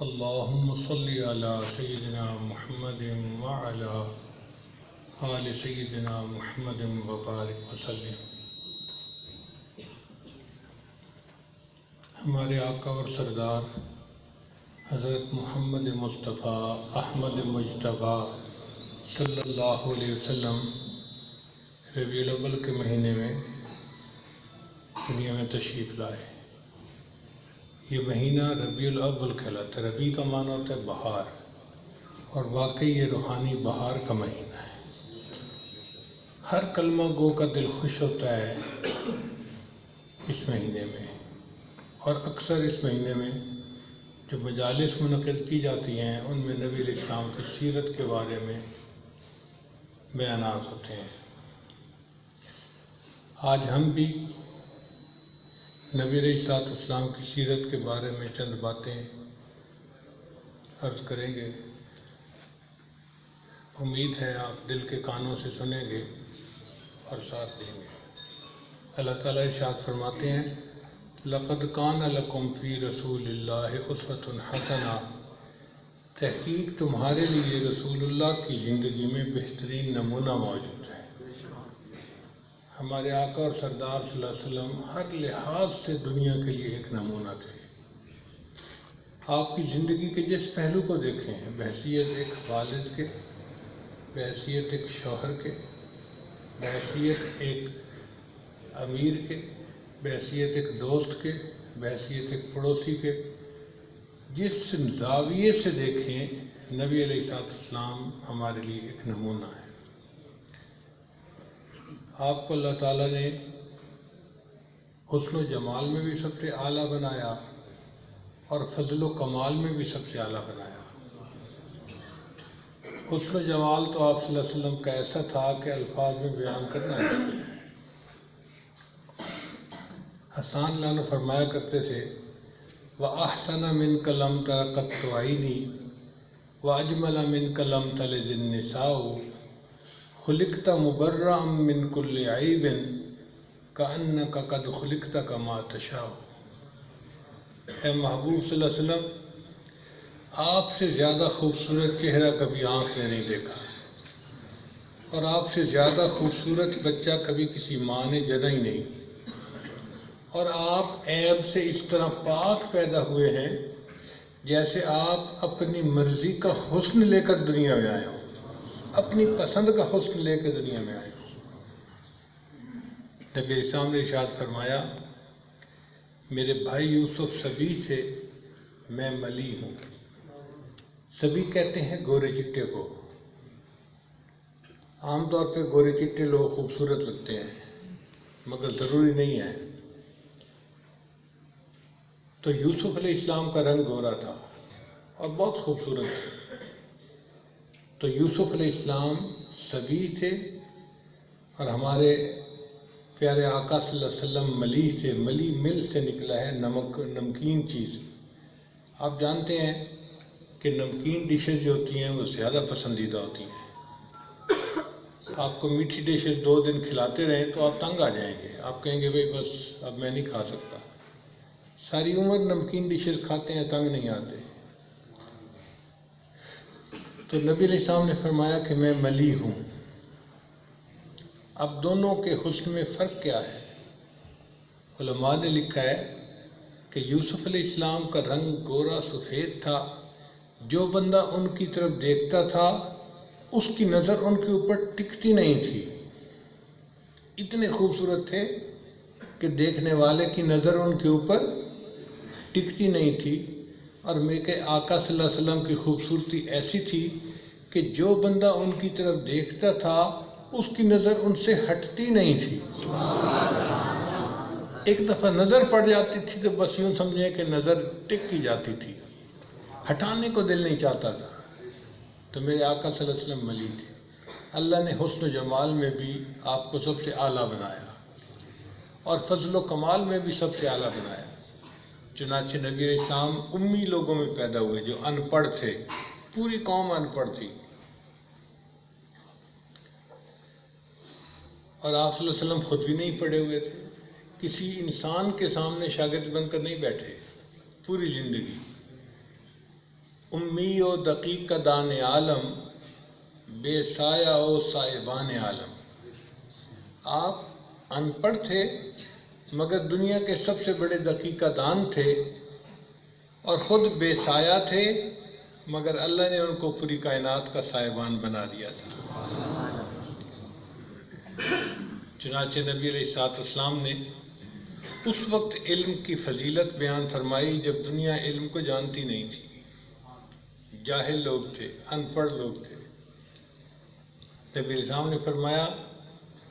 اللهم صل على سيدنا محمد وعلى آل سيدنا محمد وبارك وسلم۔ ہمارے آقا اور سردار حضرت محمد مصطفیٰ احمد مجتبیٰ صلی اللہ علیہ وسلم ربیع الاول کے مہینے میں دنیا میں تشریف لائے۔ یہ مہینہ ربیع الاول کہلاتا ہے۔ ربیع کا معنی ہوتا ہے بہار، اور واقعی یہ روحانی بہار کا مہینہ ہے۔ ہر کلمہ گو کا دل خوش ہوتا ہے اس مہینے میں، اور اکثر اس مہینے میں جو مجالس منعقد کی جاتی ہیں ان میں نبی علیہ السلام کی سیرت کے بارے میں بیانات ہوتے ہیں۔ آج ہم بھی نبی علیہ السلام کی سیرت کے بارے میں چند باتیں عرض کریں گے۔ امید ہے آپ دل کے کانوں سے سنیں گے اور ساتھ دیں گے۔ اللہ تعالیٰ ارشاد فرماتے ہیں، لَقَدْ كَانَ لَكُمْ فِي رَسُولِ اللَّهِ أُسْوَةٌ حَسَنَةٌ، تحقیق تمہارے لیے رسول اللہ کی زندگی میں بہترین نمونہ موجود ہے۔ ہمارے آقا اور سردار صلی اللہ علیہ وسلم ہر لحاظ سے دنیا کے لیے ایک نمونہ تھے۔ آپ کی زندگی کے جس پہلو کو دیکھیں ہیں، بحیثیت ایک والد کے، بحیثیت ایک شوہر کے، بحیثیت ایک امیر کے، بحیثیت ایک دوست کے، بحیثیت ایک پڑوسی کے، جس زاویے سے دیکھیں نبی علیہ السلام ہمارے لیے ایک نمونہ ہے۔ آپ کو اللہ تعالیٰ نے حسن و جمال میں بھی سب سے اعلیٰ بنایا اور فضل و کمال میں بھی سب سے اعلیٰ بنایا۔ حسن و جمال تو آپ صلی اللہ علیہ وسلم کا ایسا تھا کہ الفاظ میں بیان کرنا مشکل ہے۔ حسان اللہ عنہ فرمایا کرتے تھے، وَأَحْسَنَ مِنْكَ لَمْ تَرَ قَطُّ عَيْنِي وَأَجْمَلَ مِنْكَ لَمْ تَلِدِ النِّسَاءُ خُلِقْتَ مُبَرَّأً مِّن كُلِّ عَيْبٍ كَأَنَّكَ قَدْ خُلِقْتَ كَمَا تَشَاءُ۔ اے محبوب صلی اللہ علیہ وسلم، آپ سے زیادہ خوبصورت چہرہ کبھی آنکھ نے نہیں دیکھا، اور آپ سے زیادہ خوبصورت بچہ کبھی کسی ماں نے جنا ہی نہیں، اور آپ عیب سے اس طرح پاک پیدا ہوئے ہیں جیسے آپ اپنی مرضی کا حسن لے کر دنیا میں آئے ہو، اپنی پسند کا حسن لے کے دنیا میں آئے ہو۔ نبی علیہ السلام نے ارشاد فرمایا، میرے بھائی یوسف سبی تھے، میں ملی ہوں۔ سبی کہتے ہیں گورے چٹے کو۔ عام طور پہ گورے چٹے لوگ خوبصورت لگتے ہیں، مگر ضروری نہیں ہے۔ تو یوسف علیہ السلام کا رنگ گورا تھا اور بہت خوبصورت تھا۔ تو یوسف علیہ السلام سبی تھے، اور ہمارے پیارے آقا صلی اللہ علیہ وسلم ملی تھے۔ ملی مل سے نکلا ہے، نمکین چیز۔ آپ جانتے ہیں کہ نمکین ڈشز جو ہوتی ہیں وہ زیادہ پسندیدہ ہوتی ہیں۔ آپ کو میٹھی ڈشز 2 دن کھلاتے رہیں تو آپ تنگ آ جائیں گے، آپ کہیں گے بھئی بس اب میں نہیں کھا سکتا۔ ساری عمر نمکین ڈشز کھاتے ہیں، تنگ نہیں آتے۔ تو نبی علیہ السلام نے فرمایا کہ میں ملی ہوں۔ اب دونوں کے حسن میں فرق کیا ہے؟ علماء نے لکھا ہے کہ یوسف علیہ السلام کا رنگ گورا سفید تھا، جو بندہ ان کی طرف دیکھتا تھا اس کی نظر ان کے اوپر ٹکتی نہیں تھی۔ اتنے خوبصورت تھے کہ دیکھنے والے کی نظر ان کے اوپر ٹکتی نہیں تھی، اور میرے آقا صلی اللہ علیہ وسلم کی خوبصورتی ایسی تھی کہ جو بندہ ان کی طرف دیکھتا تھا اس کی نظر ان سے ہٹتی نہیں تھی۔ ایک دفعہ نظر پڑ جاتی تھی تو بس یوں سمجھیں کہ نظر ٹک کی جاتی تھی، ہٹانے کو دل نہیں چاہتا تھا۔ تو میرے آقا صلی اللہ علیہ وسلم ملی تھے۔ اللہ نے حسن و جمال میں بھی آپ کو سب سے اعلیٰ بنایا، اور فضل و کمال میں بھی سب سے اعلیٰ بنایا۔ چنانچہ نبی علیہ السلام امی لوگوں میں پیدا ہوئے جو ان پڑھ تھے، پوری قوم ان پڑھ تھی، اور آپ صلی اللہ علیہ وسلم خود بھی نہیں پڑھے ہوئے تھے۔ کسی انسان کے سامنے شاگرد بن کر نہیں بیٹھے پوری زندگی۔ امی و دقیق دان عالم، بے سایہ و صاحبان عالم۔ آپ ان پڑھ تھے مگر دنیا کے سب سے بڑے دقیقہ دان تھے، اور خود بے سایہ تھے مگر اللہ نے ان کو پوری کائنات کا صاحبان بنا دیا تھا۔ چنانچہ نبی علیہ السلام نے اس وقت علم کی فضیلت بیان فرمائی جب دنیا علم کو جانتی نہیں تھی، جاہل لوگ تھے، ان پڑھ لوگ تھے۔ نبی علیہ السلام نے فرمایا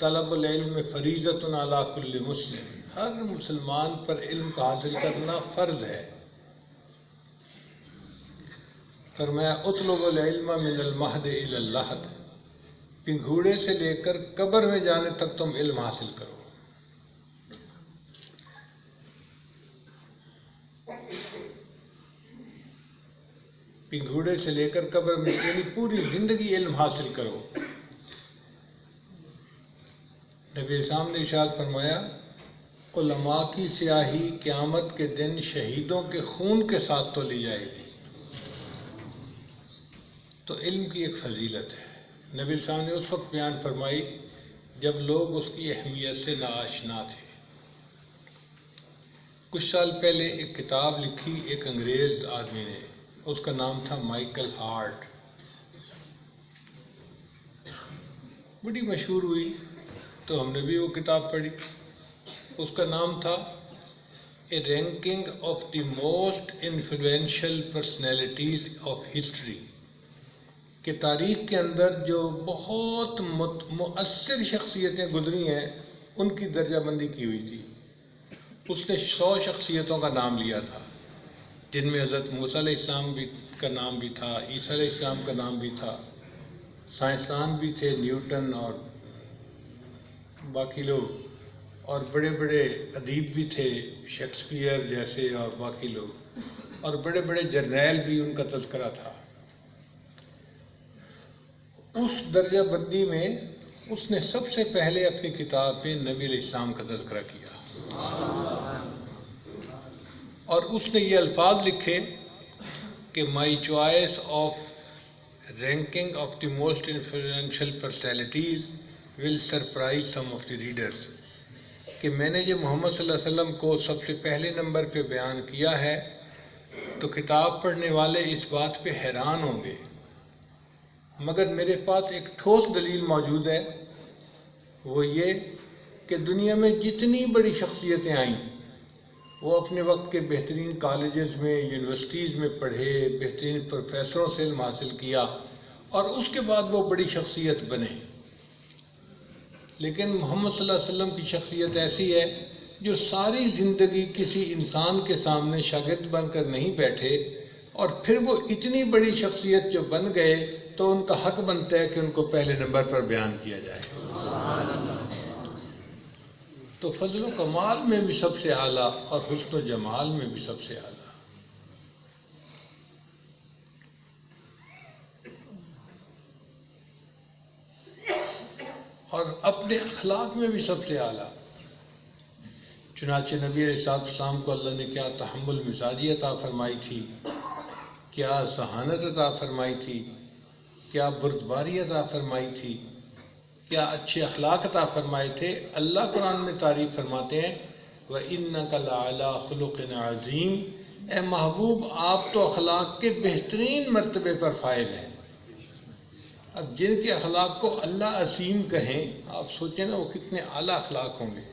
طلب العلم فریضۃ علی کل مسلم، ہر مسلمان پر علم کا حاصل کرنا فرض ہے۔ فرمایا اطلب العلم من المہد الی اللحد، پنگھوڑے سے لے کر قبر میں جانے تک تم علم حاصل کرو۔ پنگھوڑے سے لے کر قبر میں، یعنی پوری زندگی علم حاصل کرو۔ نبی اسلام نے ارشاد فرمایا علماء کی سیاہی قیامت کے دن شہیدوں کے خون کے ساتھ تولی جائے گی۔ تو علم کی ایک فضیلت ہے۔ نبی اسلام نے اس وقت بیان فرمائی جب لوگ اس کی اہمیت سے ناآشنا تھے۔ کچھ سال پہلے ایک کتاب لکھی ایک انگریز آدمی نے، اس کا نام تھا مائیکل ہارٹ، بڑی مشہور ہوئی تو ہم نے بھی وہ کتاب پڑھی۔ اس کا نام تھا a ranking of the most influential personalities of history, کہ تاریخ کے اندر جو بہت مؤثر شخصیتیں گزری ہیں ان کی درجہ بندی کی ہوئی تھی۔ اس نے 100 شخصیتوں کا نام لیا تھا، جن میں حضرت موسیٰ علیہ السلام کا نام بھی تھا، عیسیٰ علیہ السلام کا نام بھی تھا، سائنسدان بھی تھے نیوٹن اور باقی لوگ، اور بڑے بڑے ادیب بھی تھے شیکسپیئر جیسے اور باقی لوگ، اور بڑے بڑے جرنیل بھی ان کا تذکرہ تھا۔ اس درجہ بندی میں اس نے سب سے پہلے اپنی کتاب میں نبی علیہ السلام کا تذکرہ کیا، اور اس نے یہ الفاظ لکھے کہ my choice of ranking of the most influential personalities will surprise some of the readers, کہ میں نے جو محمد صلی اللہ علیہ وسلم کو سب سے پہلے نمبر پہ بیان کیا ہے تو کتاب پڑھنے والے اس بات پہ حیران ہوں گے، مگر میرے پاس ایک ٹھوس دلیل موجود ہے، وہ یہ کہ دنیا میں جتنی بڑی شخصیتیں آئیں وہ اپنے وقت کے بہترین کالجز میں، یونیورسٹیز میں پڑھے، بہترین پروفیسروں سے علم حاصل کیا اور اس کے بعد وہ بڑی شخصیت بنے، لیکن محمد صلی اللہ علیہ وسلم کی شخصیت ایسی ہے جو ساری زندگی کسی انسان کے سامنے شاگرد بن کر نہیں بیٹھے، اور پھر وہ اتنی بڑی شخصیت جو بن گئے تو ان کا حق بنتا ہے کہ ان کو پہلے نمبر پر بیان کیا جائے۔ تو فضل و کمال میں بھی سب سے اعلیٰ اور حسن و جمال میں بھی سب سے اعلیٰ، اور اپنے اخلاق میں بھی سب سے اعلیٰ۔ چنانچہ نبی علیہ السلام کو اللہ نے کیا تحمل مزاجی عطا فرمائی تھی، کیا ذہانت عطا فرمائی تھی، کیا بردباری عطا فرمائی تھی، کیا اچھے اخلاق عطا فرمائے تھے۔ اللہ قرآن میں تعریف فرماتے ہیں وَإِنَّكَ لَعَلَىٰ خُلُقٍ عَظِيمٍ، اے محبوب آپ تو اخلاق کے بہترین مرتبے پر فائز ہیں۔ اب جن کے اخلاق کو اللہ عظیم کہیں، آپ سوچیں نا وہ کتنے اعلیٰ اخلاق ہوں گے۔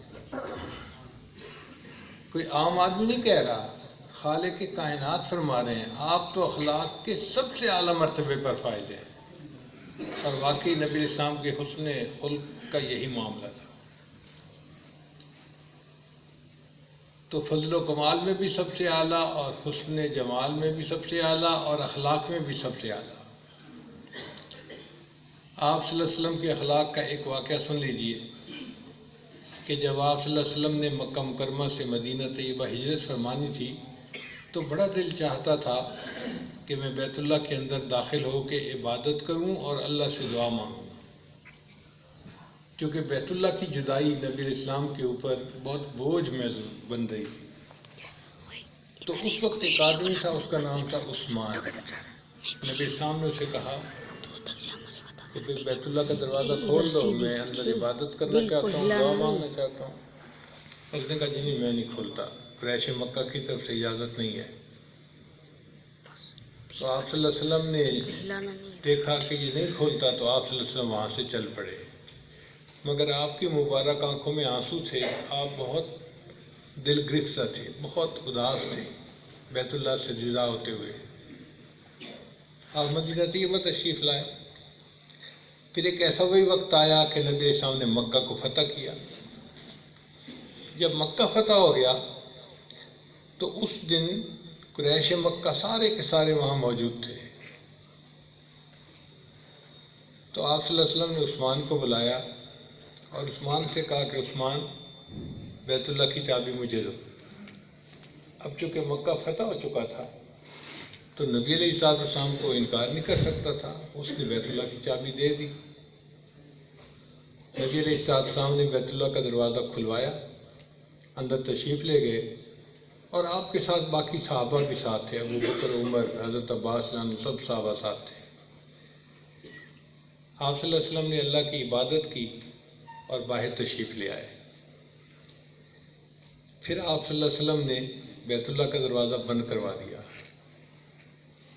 کوئی عام آدمی نہیں کہہ رہا، خالق کائنات فرما رہے ہیں آپ تو اخلاق کے سب سے اعلیٰ مرتبے پر فائز ہیں، اور واقعی نبی علیہ السلام کے حسن خلق کا یہی معاملہ تھا۔ تو فضل و کمال میں بھی سب سے اعلیٰ، اور حسن جمال میں بھی سب سے اعلیٰ، اور اخلاق میں بھی سب سے اعلیٰ۔ آپ صلی اللہ علیہ وسلم کے اخلاق کا ایک واقعہ سن لیجئے کہ جب آپ صلی اللہ علیہ وسلم نے مکہ مکرمہ سے مدینہ طیبہ ہجرت فرمانی تھی تو بڑا دل چاہتا تھا کہ میں بیت اللہ کے اندر داخل ہو کے عبادت کروں اور اللہ سے دعا مانگوں، کیونکہ بیت اللہ کی جدائی نبی علیہ السلام کے اوپر بہت بوجھ محسوس بن رہی تھی۔ تو اس وقت ایک آدمی تھا، اس کا نام تھا عثمان، نبی السلام نے اسے کہا کہ پھر بیت اللہ کا دروازہ کھول دو، میں اندر عبادت کرنا چاہتا ہوں، دعا مانگنا چاہتا ہوں۔ اس نے کہا جی نہیں، میں نہیں کھولتا، قریش مکہ کی طرف سے اجازت نہیں ہے۔ تو آپ صلی اللہ علیہ وسلم نے دیکھا کہ یہ نہیں کھولتا تو آپ صلی اللہ علیہ وسلم وہاں سے چل پڑے، مگر آپ کی مبارک آنکھوں میں آنسو تھے، آپ بہت دل گرفتہ تھے، بہت اداس تھے بیت اللہ سے جدا ہوتے ہوئے۔ آپ مدینہ طیبہ تشریف لائے۔ پھر ایک ایسا وہی وقت آیا کہ نبی علیہ السلام نے مکہ کو فتح کیا۔ جب مکہ فتح ہو گیا تو اس دن قریش مکہ سارے کے سارے وہاں موجود تھے۔ تو آپ صلی اللہ علیہ وسلم نے عثمان کو بلایا اور عثمان سے کہا کہ عثمان، بیت اللہ کی چابی مجھے دو۔ اب چونکہ مکہ فتح ہو چکا تھا تو نبی علیہ السلام کو انکار نہیں کر سکتا تھا، اس نے بیت اللہ کی چابی دے دی۔ نبی علیہ السلام نے بیت اللہ کا دروازہ کھلوایا، اندر تشریف لے گئے، اور آپ کے ساتھ باقی صحابہ بھی ساتھ تھے، ابو بکر، عمر، حضرت عباس، سب صحابہ ساتھ تھے۔ آپ صلی اللہ علیہ وسلم نے اللہ کی عبادت کی اور باہر تشریف لے آئے۔ پھر آپ صلی اللہ علیہ وسلم نے بیت اللہ کا دروازہ بند کروا دیا۔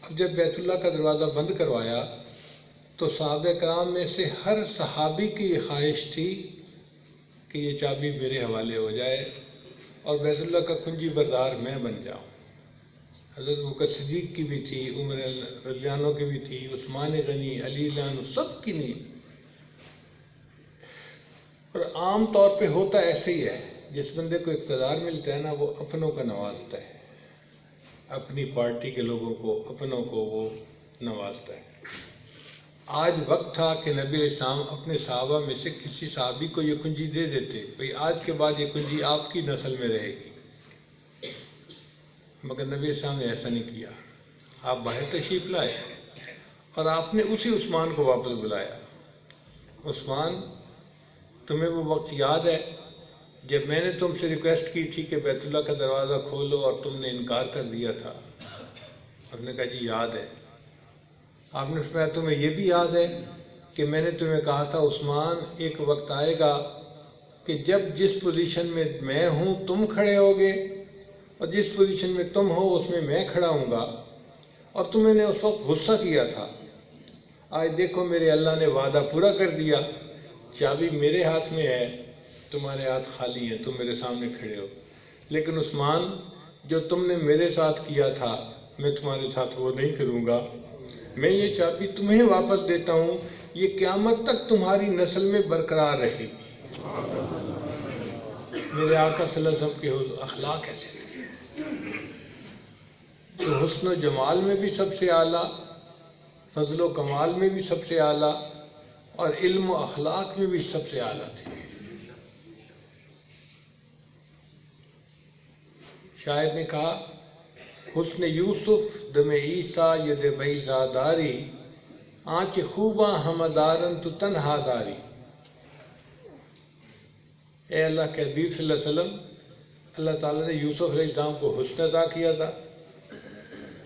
اب جب بیت اللہ کا دروازہ بند کروایا تو صحابہ کرام میں سے ہر صحابی کی یہ خواہش تھی کہ یہ چابی میرے حوالے ہو جائے اور بیت اللہ کا کنجی بردار میں بن جاؤں۔ حضرت بکر صدیق کی بھی تھی، عمر رضی اللہ عنہ کی بھی تھی، عثمان غنی، علی رضی اللہ عنہ، سب کی نہیں۔ اور عام طور پہ ہوتا ایسے ہی ہے، جس بندے کو اقتدار ملتا ہے نا، وہ اپنوں کا نوازتا ہے، اپنی پارٹی کے لوگوں کو، اپنوں کو وہ نوازتا ہے۔ آج وقت تھا کہ نبی علیہ السلام اپنے صحابہ میں سے کسی صحابی کو یہ کنجی دے دیتے، بھئی آج کے بعد یہ کنجی آپ کی نسل میں رہے گی، مگر نبی علیہ السلام نے ایسا نہیں کیا۔ آپ باہر تشریف لائے اور آپ نے اسی عثمان کو واپس بلایا۔ عثمان، تمہیں وہ وقت یاد ہے جب میں نے تم سے ریکویسٹ کی تھی کہ بیت اللہ کا دروازہ کھولو اور تم نے انکار کر دیا تھا؟ آپ نے کہا جی یاد ہے۔ آپ نے فرمایا تمہیں یہ بھی یاد ہے کہ میں نے تمہیں کہا تھا عثمان، ایک وقت آئے گا کہ جب جس پوزیشن میں میں ہوں تم کھڑے ہوگے اور جس پوزیشن میں تم ہو اس میں میں کھڑا ہوں گا، اور تمہیں نے اس وقت غصہ کیا تھا۔ آج دیکھو میرے اللہ نے وعدہ پورا کر دیا، چابی میرے ہاتھ میں ہے، تمہارے ہاتھ خالی ہیں، تم میرے سامنے کھڑے ہو۔ لیکن عثمان، جو تم نے میرے ساتھ کیا تھا میں تمہارے ساتھ وہ نہیں کروں گا، میں یہ چابی تمہیں واپس دیتا ہوں، یہ قیامت تک تمہاری نسل میں برقرار رہے گی۔ میرے آقا صلی اللہ علیہ وسلم کے اخلاق ایسے تھے، تو حسن و جمال میں بھی سب سے اعلیٰ، فضل و کمال میں بھی سب سے اعلیٰ، اور علم و اخلاق میں بھی سب سے اعلیٰ تھے۔ شاعر نے کہا، حسن یوسف دم عیسیٰ ید بیضا داری، آنچ خوباں ہمدارن تو تنہا داری۔ اے اللہ کے حبیب صلی اللہ علیہ وسلم، اللہ تعالیٰ نے یوسف علیہ السلام کو حسن عطا کیا تھا،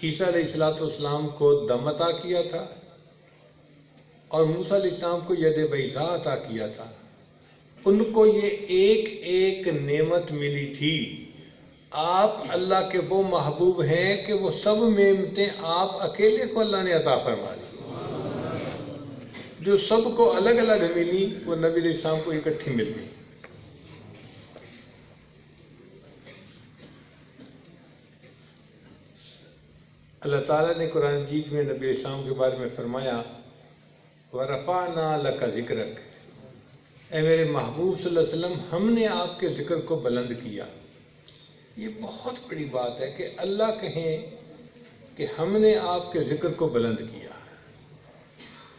عیسیٰ علیہ السلام کو دم عطا کیا تھا، اور موسیٰ علیہ السلام کو ید بیضا عطا کیا تھا۔ ان کو یہ ایک ایک نعمت ملی تھی۔ آپ اللہ کے وہ محبوب ہیں کہ وہ سب نعمتیں آپ اکیلے کو اللہ نے عطا فرما دی، جو سب کو الگ الگ ملی وہ نبی علیہ السلام کو اکٹھی مل گئی۔ اللہ تعالیٰ نے قرآن مجید میں نبی علیہ السلام کے بارے میں فرمایا، وَرَفَعْنَا لَكَ ذِكْرَكَ، اے میرے محبوب صلی اللہ علیہ وسلم، ہم نے آپ کے ذکر کو بلند کیا۔ یہ بہت بڑی بات ہے کہ اللہ کہیں کہ ہم نے آپ کے ذکر کو بلند کیا۔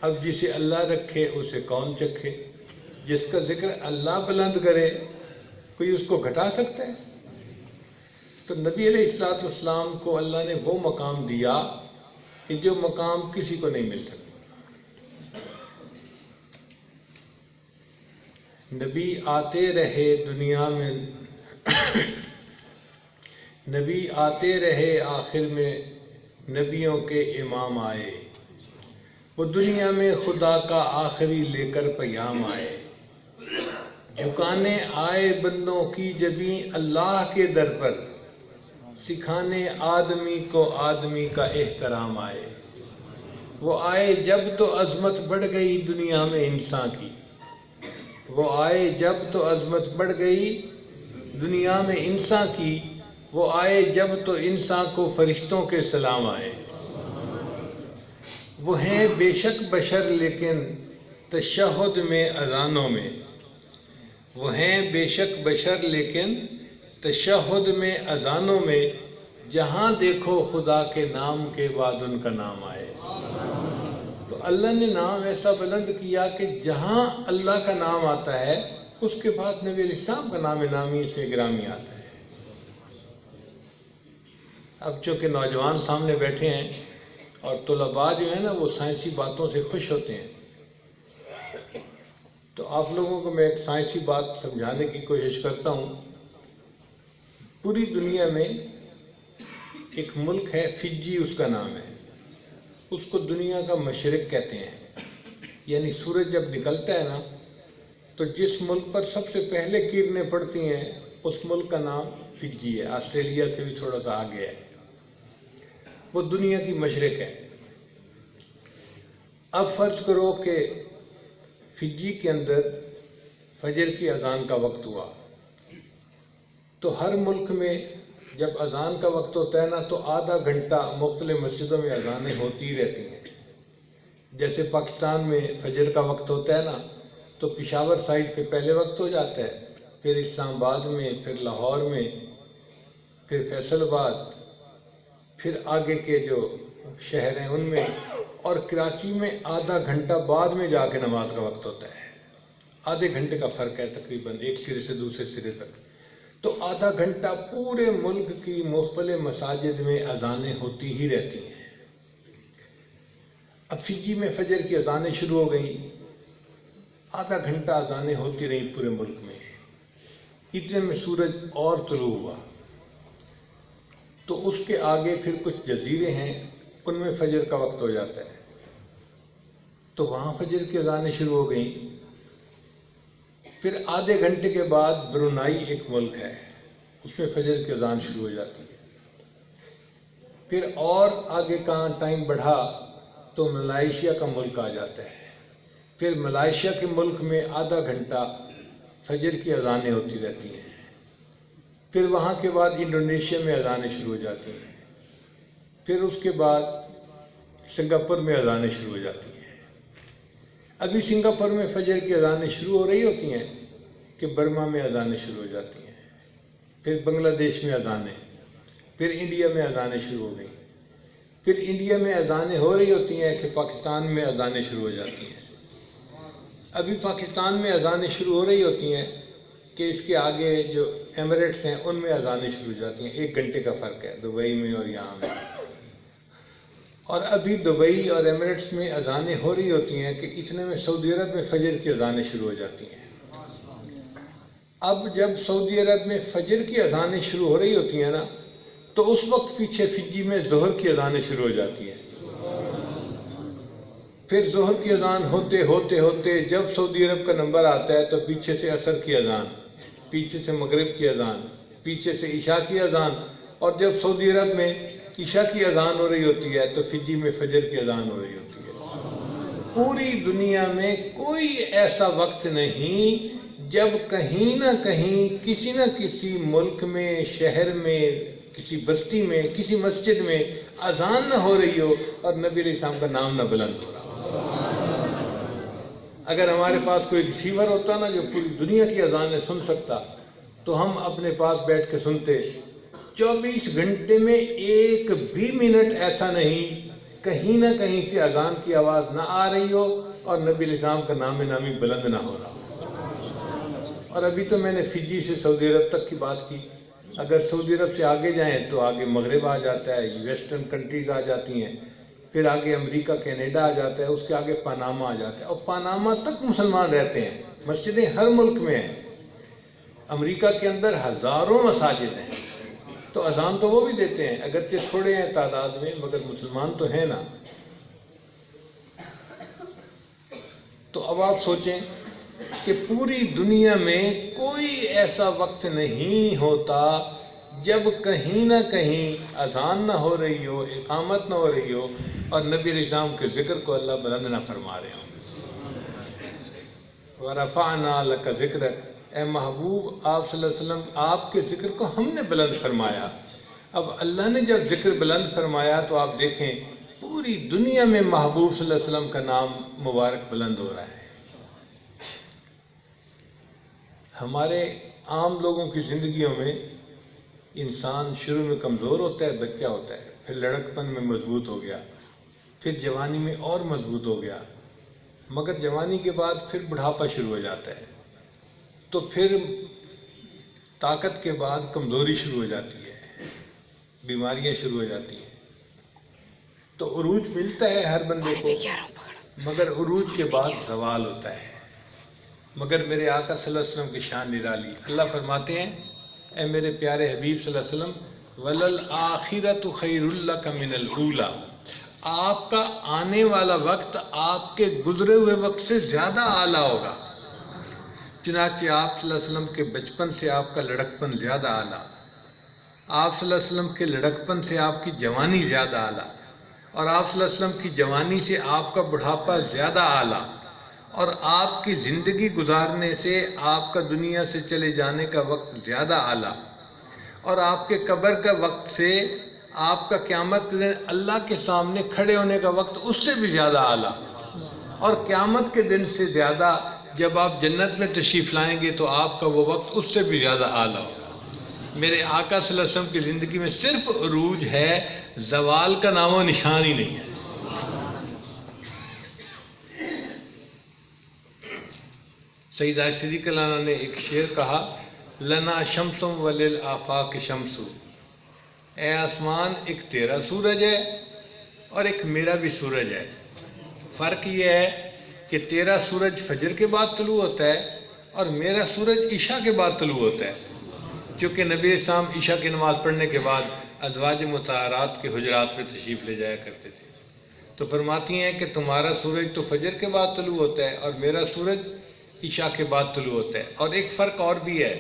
اب جسے اللہ رکھے اسے کون چکھے؟ جس کا ذکر اللہ بلند کرے کوئی اس کو گھٹا سکتا ہے؟ تو نبی علیہ السلام کو اللہ نے وہ مقام دیا کہ جو مقام کسی کو نہیں مل سکتا۔ نبی آتے رہے دنیا میں، نبی آتے رہے آخر میں نبیوں کے امام آئے، وہ دنیا میں خدا کا آخری لے کر پیام آئے، جھکانے آئے بندوں کی جبیں اللہ کے در پر، سکھانے آدمی کو آدمی کا احترام آئے۔ وہ آئے جب تو عظمت بڑھ گئی دنیا میں انسان کی، وہ آئے جب تو عظمت بڑھ گئی دنیا میں انسان کی، وہ آئے جب تو انسان کو فرشتوں کے سلام آئے۔ وہ ہیں بے شک بشر لیکن تشہد میں اذانوں میں، وہ ہیں بے شک بشر لیکن تشہد میں اذانوں میں، جہاں دیکھو خدا کے نام کے بعد ان کا نام آئے۔ تو اللہ نے نام ایسا بلند کیا کہ جہاں اللہ کا نام آتا ہے اس کے بعد نبی علیہ السلام کا نام نامی اس میں گرامی آتا ہے۔ اب چونکہ نوجوان سامنے بیٹھے ہیں اور طلباء جو ہیں نا وہ سائنسی باتوں سے خوش ہوتے ہیں، تو آپ لوگوں کو میں ایک سائنسی بات سمجھانے کی کوشش کرتا ہوں۔ پوری دنیا میں ایک ملک ہے فجی، اس کا نام ہے، اس کو دنیا کا مشرق کہتے ہیں۔ یعنی سورج جب نکلتا ہے نا تو جس ملک پر سب سے پہلے کرنیں پڑتی ہیں اس ملک کا نام فجی ہے، آسٹریلیا سے بھی تھوڑا سا آگے ہے، وہ دنیا کی مشرق ہے۔ اب فرض کرو کہ فجی کے اندر فجر کی اذان کا وقت ہوا، تو ہر ملک میں جب اذان کا وقت ہوتا ہے نا تو آدھا گھنٹہ مختلف مسجدوں میں اذانیں ہوتی رہتی ہیں۔ جیسے پاکستان میں فجر کا وقت ہوتا ہے نا تو پشاور سائڈ پہ پہلے وقت ہو جاتا ہے، پھر اسلام آباد میں، پھر لاہور میں، پھر فیصل آباد، پھر آگے کے جو شہر ہیں ان میں، اور کراچی میں آدھا گھنٹہ بعد میں جا کے نماز کا وقت ہوتا ہے۔ آدھے گھنٹے کا فرق ہے تقریباً ایک سرے سے دوسرے سرے تک۔ تو آدھا گھنٹہ پورے ملک کی مختلف مساجد میں اذانیں ہوتی ہی رہتی ہیں۔ اب فجی میں فجر کی اذانیں شروع ہو گئیں، آدھا گھنٹہ اذانیں ہوتی رہیں پورے ملک میں، اتنے میں سورج اور طلوع ہوا۔ تو اس کے آگے پھر کچھ جزیرے ہیں، ان میں فجر کا وقت ہو جاتا ہے، تو وہاں فجر کی اذانیں شروع ہو گئیں۔ پھر آدھے گھنٹے کے بعد برونائی ایک ملک ہے، اس میں فجر کی اذان شروع ہو جاتی ہے۔ پھر اور آگے کا ٹائم بڑھا تو ملائیشیا کا ملک آ جاتا ہے، پھر ملائیشیا کے ملک میں آدھا گھنٹہ فجر کی اذانیں ہوتی رہتی ہیں۔ پھر وہاں کے بعد انڈونیشیا میں اذانیں شروع ہو جاتی ہیں، پھر اس کے بعد سنگاپور میں اذانیں شروع ہو جاتی ہیں۔ ابھی سنگاپور میں فجر کی اذانیں شروع ہو رہی ہوتی ہیں کہ برما میں اذانیں شروع ہو جاتی ہیں، پھر بنگلہ دیش میں اذانیں، پھر انڈیا میں اذانیں شروع ہو گئیں، پھر انڈیا میں اذانیں ہو رہی ہوتی ہیں کہ پاکستان میں اذانیں شروع ہو جاتی ہیں۔ ابھی پاکستان میں اذانیں شروع ہو رہی ہوتی ہیں کہ اس کے آگے جو ایمریٹس ہیں ان میں اذانیں شروع ہو جاتی ہیں، ایک گھنٹے کا فرق ہے دبئی میں اور یہاں میں۔ اور ابھی دبئی اور ایمریٹس میں اذانیں ہو رہی ہوتی ہیں کہ اتنے میں سعودی عرب میں فجر کی اذانیں شروع ہو جاتی ہیں۔ اب جب سعودی عرب میں فجر کی اذانیں شروع ہو رہی ہوتی ہیں نا تو اس وقت پیچھے فجی میں ظہر کی اذانیں شروع ہو جاتی ہیں۔ پھر ظہر کی اذان ہوتے ہوتے ہوتے جب سعودی عرب کا نمبر آتا ہے تو پیچھے سے عصر کی اذان، پیچھے سے مغرب کی اذان، پیچھے سے عشاء کی اذان، اور جب سعودی عرب میں عشاء کی اذان ہو رہی ہوتی ہے تو فجی میں فجر کی اذان ہو رہی ہوتی ہے۔ پوری دنیا میں کوئی ایسا وقت نہیں جب کہیں نہ کہیں کسی نہ کسی ملک میں، شہر میں، کسی بستی میں، کسی مسجد میں اذان نہ ہو رہی ہو اور نبی علیہ السلام کا نام نہ بلند ہو رہا ہو۔ اگر ہمارے پاس کوئی ریسیور ہوتا نا جو پوری دنیا کی اذانیں سن سکتا تو ہم اپنے پاس بیٹھ کے سنتے۔ 24 گھنٹے میں ایک بھی منٹ ایسا نہیں کہیں نہ کہیں سے اذان کی آواز نہ آ رہی ہو اور نبی علیہ السلام کا نام نامی بلند نہ ہو رہا ہو۔ اور ابھی تو میں نے فجی سے سعودی عرب تک کی بات کی، اگر سعودی عرب سے آگے جائیں تو آگے مغرب آ جاتا ہے، ویسٹرن کنٹریز آ جاتی ہیں، پھر آگے امریکہ کینیڈا آ جاتا ہے، اس کے آگے پاناما آ جاتا ہے، اور پاناما تک مسلمان رہتے ہیں، مسجدیں ہر ملک میں ہیں۔ امریکہ کے اندر ہزاروں مساجد ہیں، تو اذان تو وہ بھی دیتے ہیں، اگرچہ تھوڑے ہیں تعداد میں، مگر مسلمان تو ہیں نا۔ تو اب آپ سوچیں کہ پوری دنیا میں کوئی ایسا وقت نہیں ہوتا جب کہیں نہ کہیں اذان نہ ہو رہی ہو، اقامت نہ ہو رہی ہو، اور نبی علیہ السلام کے ذکر کو اللہ بلند نہ فرما رہے ہوں۔ وَرَفَعْنَا لَكَ ذِكْرَكَ، اے محبوب آپ صلی اللہ علیہ وسلم، آپ کے ذکر کو ہم نے بلند فرمایا۔ اب اللہ نے جب ذکر بلند فرمایا تو آپ دیکھیں پوری دنیا میں محبوب صلی اللہ علیہ وسلم کا نام مبارک بلند ہو رہا ہے۔ ہمارے عام لوگوں کی زندگیوں میں انسان شروع میں کمزور ہوتا ہے، بچہ ہوتا ہے، پھر لڑکپن میں مضبوط ہو گیا، پھر جوانی میں اور مضبوط ہو گیا، مگر جوانی کے بعد پھر بڑھاپا شروع ہو جاتا ہے، تو پھر طاقت کے بعد کمزوری شروع ہو جاتی ہے، بیماریاں شروع ہو جاتی ہیں۔ تو عروج ملتا ہے ہر بندے کو، مگر عروج کے بعد زوال ہوتا ہے۔ مگر میرے آقا صلی اللہ علیہ وسلم کی شان نرالی، اللہ فرماتے ہیں اے میرے پیارے حبیب صلی اللہ علیہ وسلم، وَلَلْآخِرَةُ خَيْرٌ لَكَ مِنَ الْأُولَى، آپ کا آنے والا وقت آپ کے گزرے ہوئے وقت سے زیادہ اعلیٰ ہوگا۔ چنانچہ آپ صلی اللہ علیہ وسلم کے بچپن سے آپ کا لڑکپن زیادہ اعلیٰ، آپ صلی اللہ علیہ وسلم کے لڑکپن سے آپ کی جوانی زیادہ اعلیٰ، اور آپ صلی اللہ علیہ وسلم کی جوانی سے آپ کا بڑھاپا زیادہ اعلیٰ، اور آپ کی زندگی گزارنے سے آپ کا دنیا سے چلے جانے کا وقت زیادہ اعلیٰ، اور آپ کے قبر کا وقت سے آپ کا قیامت کے دن اللہ کے سامنے کھڑے ہونے کا وقت اس سے بھی زیادہ اعلیٰ، اور قیامت کے دن سے زیادہ جب آپ جنت میں تشریف لائیں گے تو آپ کا وہ وقت اس سے بھی زیادہ اعلیٰ ہوگا۔ میرے آقا صلی اللہ علیہ وسلم کی زندگی میں صرف عروج ہے، زوال کا نام و نشان ہی نہیں ہے۔ سیدہ صدیقہ عنہا نے ایک شعر کہا، لنا شمس وللآفاق شمس، اے آسمان ایک تیرا سورج ہے اور ایک میرا بھی سورج ہے۔ فرق یہ ہے کہ تیرا سورج فجر کے بعد طلوع ہوتا ہے اور میرا سورج عشاء کے بعد طلوع ہوتا ہے، کیونکہ نبی اسلام عشاء کی نماز پڑھنے کے بعد ازواج مطہرات کے حجرات میں تشریف لے جایا کرتے تھے۔ تو فرماتی ہیں کہ تمہارا سورج تو فجر کے بعد طلوع ہوتا ہے اور میرا سورج عشاء کے بعد طلوع ہوتا ہے۔ اور ایک فرق اور بھی ہے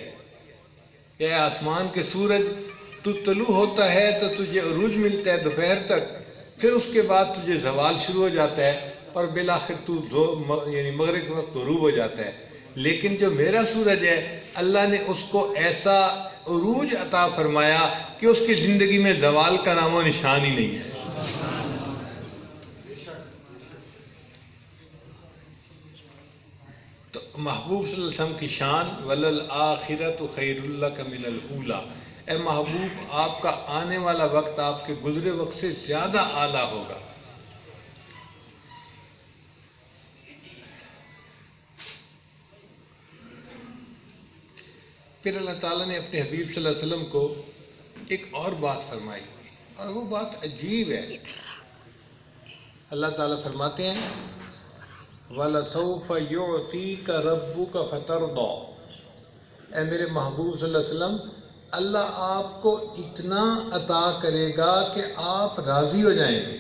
کہ آسمان کے سورج تو طلوع ہوتا ہے تو تجھے عروج ملتا ہے دوپہر تک، پھر اس کے بعد تجھے زوال شروع ہو جاتا ہے اور بالآخر تو یعنی مغرب کے وقت غروب ہو جاتا ہے۔ لیکن جو میرا سورج ہے اللہ نے اس کو ایسا عروج عطا فرمایا کہ اس کی زندگی میں زوال کا نام و نشان ہی نہیں ہے۔ تو محبوب صلی اللہ علیہ وسلم کی شان وَلَلْآخِرَةُ خَيْرٌ لَكَ مِنَ الْأُولَى، اے محبوب آپ کا آنے والا وقت آپ کے گزرے وقت سے زیادہ اعلیٰ ہوگا۔ پھر اللہ تعالیٰ نے اپنے حبیب صلی اللہ علیہ وسلم کو ایک اور بات فرمائی، اور وہ بات عجیب ہے۔ اللہ تعالیٰ فرماتے ہیں وَلَسَوْفَ يُعْطِيكَ رَبُّكَ فَتَرْضَىٰ، اے میرے محبوب صلی اللہ علیہ وسلم، اللہ آپ کو اتنا عطا کرے گا کہ آپ راضی ہو جائیں گے۔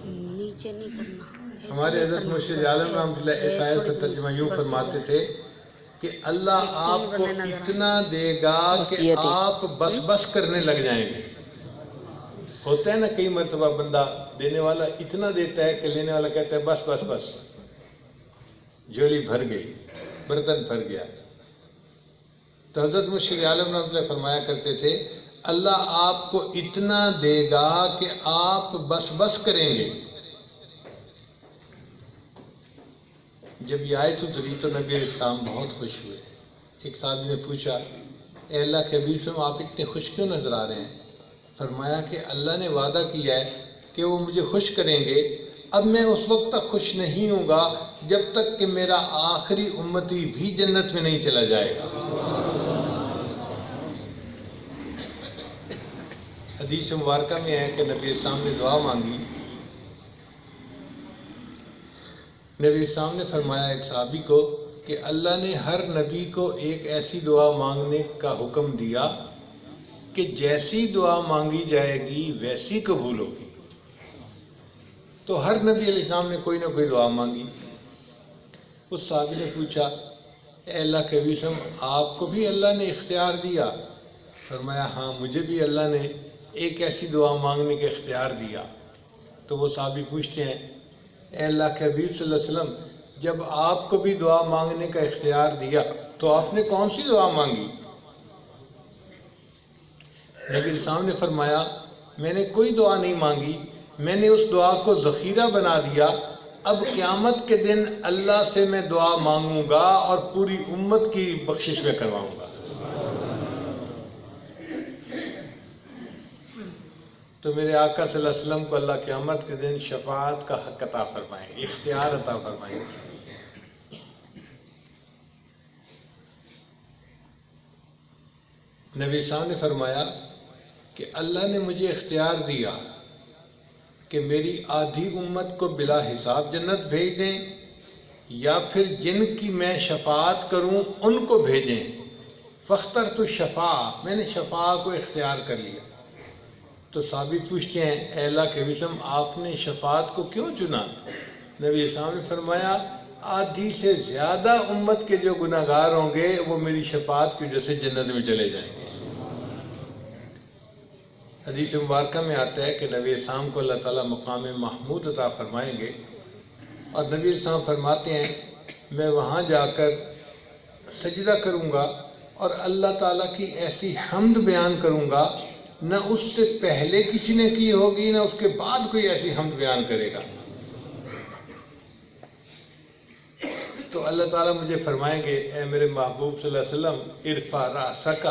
نیچے نہیں کرنا۔ ہمارے حضرت مرشد عالم رحمۃ اللہ اس آیت کا ترجمہ یوں فرماتے تھے کہ اللہ آپ کو اتنا دے گا کہ آپ بس بس کرنے لگ جائیں گے۔ ہوتا ہے نا کئی مرتبہ بندہ دینے والا اتنا دیتا ہے کہ لینے والا کہتا ہے بس بس بس، جھولی بھر گئی، برتن بھر گیا۔ تو حضرت مرشد عالم رحمۃ اللہ فرمایا کرتے تھے اللہ آپ کو اتنا دے گا کہ آپ بس بس کریں گے۔ جب یہ آیت اتری تو نبی علیہ السلام بہت خوش ہوئے۔ ایک صحابی نے پوچھا اے اللہ کے حبیب صلی اللہ علیہ وسلم آپ اتنے خوش کیوں نظر آ رہے ہیں؟ فرمایا کہ اللہ نے وعدہ کیا ہے کہ وہ مجھے خوش کریں گے، اب میں اس وقت تک خوش نہیں ہوں گا جب تک کہ میرا آخری امتی بھی جنت میں نہیں چلا جائے گا۔ حدیث مبارکہ میں ہے کہ نبی اسلام نے دعا مانگی، نبی اسلام نے فرمایا ایک صحابی کو کہ اللہ نے ہر نبی کو ایک ایسی دعا مانگنے کا حکم دیا کہ جیسی دعا مانگی جائے گی ویسی قبول ہوگی۔ تو ہر نبی علیہ السلام نے کوئی نہ کوئی دعا مانگی۔ اس صحابی نے پوچھا اے اللہ کے نبی صلی اللہ علیہ وسلم، آپ کو بھی اللہ نے اختیار دیا؟ فرمایا ہاں، مجھے بھی اللہ نے ایک ایسی دعا مانگنے کا اختیار دیا۔ تو وہ صحابی پوچھتے ہیں اے اللہ کے حبیب صلی اللہ علیہ وسلم، جب آپ کو بھی دعا مانگنے کا اختیار دیا تو آپ نے کون سی دعا مانگی؟ نبی علیہ السلام نے فرمایا میں نے کوئی دعا نہیں مانگی، میں نے اس دعا کو ذخیرہ بنا دیا، اب قیامت کے دن اللہ سے میں دعا مانگوں گا اور پوری امت کی بخشش میں کرواؤں گا۔ تو میرے آقا صلی اللہ علیہ وسلم کو اللہ قیامت کے دن شفاعت کا حق عطا فرمائیں گے، اختیار عطا فرمائیں گے۔ نبی صاحب نے فرمایا کہ اللہ نے مجھے اختیار دیا کہ میری آدھی امت کو بلا حساب جنت بھیج دیں یا پھر جن کی میں شفاعت کروں ان کو بھیجیں۔ فاخترت الشفاعہ، میں نے شفاعہ کو اختیار کر لیا۔ تو صحابی پوچھتے ہیں اے اللہ کے وسلم، آپ نے شفاعت کو کیوں چنا؟ نبی اسلام نے فرمایا آدھی سے زیادہ امت کے جو گناہ گار ہوں گے وہ میری شفاعت کی وجہ سے جنت میں چلے جائیں گے۔ حدیث مبارکہ میں آتا ہے کہ نبی اسلام کو اللہ تعالیٰ مقام محمود عطا فرمائیں گے، اور نبی اسلام فرماتے ہیں میں وہاں جا کر سجدہ کروں گا اور اللہ تعالیٰ کی ایسی حمد بیان کروں گا نہ اس سے پہلے کسی نے کی ہوگی نہ اس کے بعد کوئی ایسی حمد بیان کرے گا۔ تو اللہ تعالیٰ مجھے فرمائیں گے اے میرے محبوب صلی اللہ علیہ وسلم ارفع رأسک،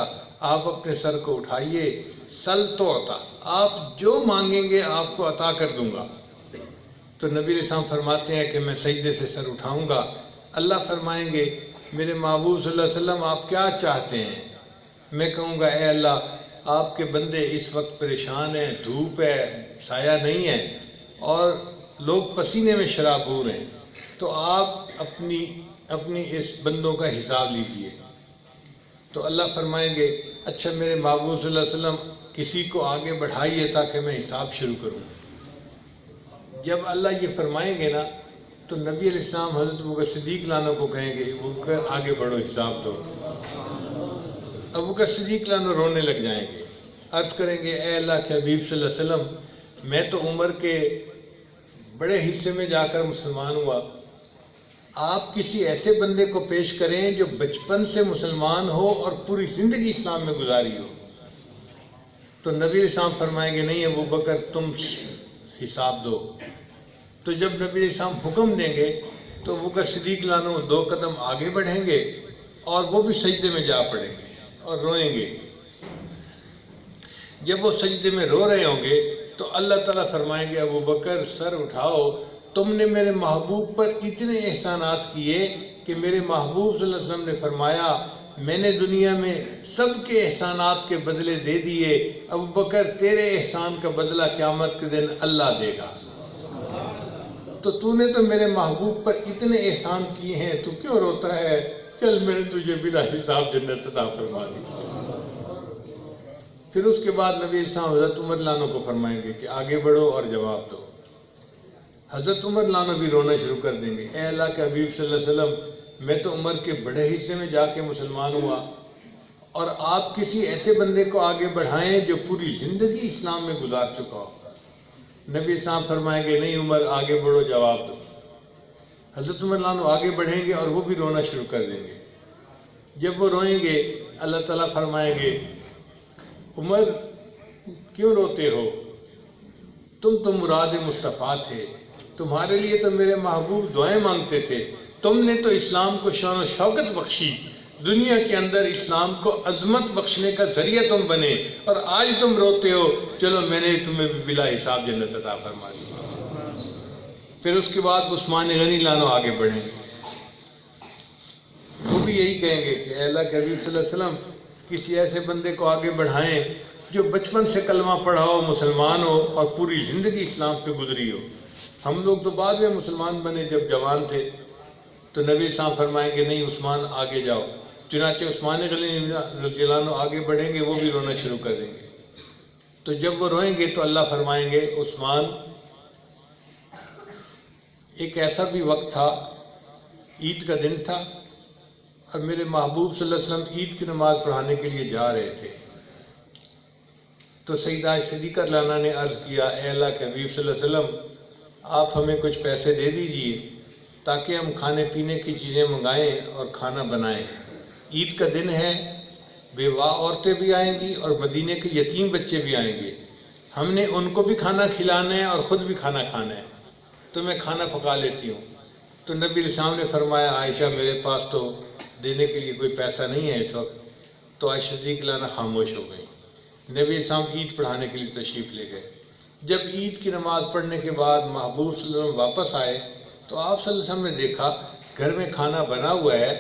آپ اپنے سر کو اٹھائیے، سل تو عطا، آپ جو مانگیں گے آپ کو عطا کر دوں گا۔ تو نبی علیہ السلام فرماتے ہیں کہ میں سجدے سے سر اٹھاؤں گا، اللہ فرمائیں گے میرے محبوب صلی اللہ علیہ وسلم آپ کیا چاہتے ہیں؟ میں کہوں گا اے اللہ آپ کے بندے اس وقت پریشان ہیں، دھوپ ہے، سایہ نہیں ہے اور لوگ پسینے میں شرابور ہیں، تو آپ اپنی اس بندوں کا حساب لیجئے۔ تو اللہ فرمائیں گے اچھا میرے محبوب صلی اللہ علیہ وسلم کسی کو آگے بڑھائیے تاکہ میں حساب شروع کروں۔ جب اللہ یہ فرمائیں گے نا تو نبی علیہ السلام حضرت ابوبکر صدیق لانو کو کہیں گے ابوبکر آگے بڑھو، حساب دو۔ ابوبکر صدیق لانو رونے لگ جائیں گے، عرض کریں گے اے اللہ کے حبیب صلی اللہ علیہ وسلم میں تو عمر کے بڑے حصے میں جا کر مسلمان ہوا، آپ کسی ایسے بندے کو پیش کریں جو بچپن سے مسلمان ہو اور پوری زندگی اسلام میں گزاری ہو۔ تو نبی علیہ السلام فرمائیں گے نہیں ابوبکر تم حساب دو۔ تو جب نبی علیہ السلام حکم دیں گے تو ابوبکر صدیق لانو 2 قدم آگے بڑھیں گے اور وہ بھی سجدے میں جا پڑیں گے اور روئیں گے۔ جب وہ سجدے میں رو رہے ہوں گے تو اللہ تعالیٰ فرمائیں گے ابوبکر سر اٹھاؤ، تم نے میرے محبوب پر اتنے احسانات کیے کہ میرے محبوب صلی اللہ علیہ وسلم نے فرمایا میں نے دنیا میں سب کے احسانات کے بدلے دے دیے، ابوبکر تیرے احسان کا بدلہ قیامت کے دن اللہ دے گا۔ تو نے تو میرے محبوب پر اتنے احسان کیے ہیں، تو کیوں روتا ہے؟ چل میں نے تجھے بلا حساب جنت عطا فرما دی۔ پھر اس کے بعد نبی اسلام حضرت عمر لانو کو فرمائیں گے کہ آگے بڑھو اور جواب دو۔ حضرت عمر لانو بھی رونا شروع کر دیں گے اے اللہ کے حبیب صلی اللہ علیہ وسلم میں تو عمر کے بڑے حصے میں جا کے مسلمان ہوا، اور آپ کسی ایسے بندے کو آگے بڑھائیں جو پوری زندگی اسلام میں گزار چکا ہو۔ نبی اسلام فرمائیں گے نہیں عمر آگے بڑھو، جواب دو۔ حضرت عمر لانو آگے بڑھیں گے اور وہ بھی رونا شروع کر دیں گے۔ جب وہ روئیں گے اللہ تعالیٰ فرمائیں گے عمر کیوں روتے ہو؟ تم تو مراد مصطفیٰ تھے، تمہارے لیے تو میرے محبوب دعائیں مانگتے تھے، تم نے تو اسلام کو شان و شوکت بخشی، دنیا کے اندر اسلام کو عظمت بخشنے کا ذریعہ تم بنے، اور آج تم روتے ہو، چلو میں نے تمہیں بلا حساب جنت عطا فرما دی۔ پھر اس کے بعد عثمان غنی لانو آگے بڑھیں گے، وہ بھی یہی کہیں گے کہ اے اللہ کے حبیب صلی اللہ علیہ وسلم کسی ایسے بندے کو آگے بڑھائیں جو بچپن سے کلمہ پڑھا ہو، مسلمان ہو اور پوری زندگی اسلام پہ گزری ہو۔ ہم لوگ تو بعد میں مسلمان بنے جب جوان تھے۔ تو نبی صاحب فرمائیں کہ نہیں عثمان آگے جاؤ۔ چنانچہ عثمان غنی رضی اللہ عنہ آگے بڑھیں گے، وہ بھی رونا شروع کر دیں گے۔ تو جب وہ روئیں گے تو اللہ فرمائیں گے عثمان، ایک ایسا بھی وقت تھا، عید کا دن تھا، اور میرے محبوب صلی اللہ علیہ وسلم عید کی نماز پڑھانے کے لیے جا رہے تھے۔ تو سیدہ صدیقہ رضی اللہ عنہا نے عرض کیا، اے اللہ کے حبیب صلی اللہ علیہ وسلم، آپ ہمیں کچھ پیسے دے دیجئے تاکہ ہم کھانے پینے کی چیزیں منگائیں اور کھانا بنائیں۔ عید کا دن ہے، بیوہ عورتیں بھی آئیں گی اور مدینے کے یتیم بچے بھی آئیں گے، ہم نے ان کو بھی کھانا کھلانا ہے اور خود بھی کھانا کھانا ہے، تو میں کھانا پکا لیتی ہوں۔ تو نبی علیہ السلام نے فرمایا، عائشہ میرے پاس تو دینے کے لیے کوئی پیسہ نہیں ہے اس وقت۔ تو عائشہ صدیقہ رضی اللہ عنہا خاموش ہو گئی۔ نبی علیہ السلام عید پڑھانے کے لیے تشریف لے گئے۔ جب عید کی نماز پڑھنے کے بعد محبوب صلی اللہ علیہ وسلم واپس آئے تو آپ صلی اللہ علیہ وسلم نے دیکھا گھر میں کھانا بنا ہوا ہے،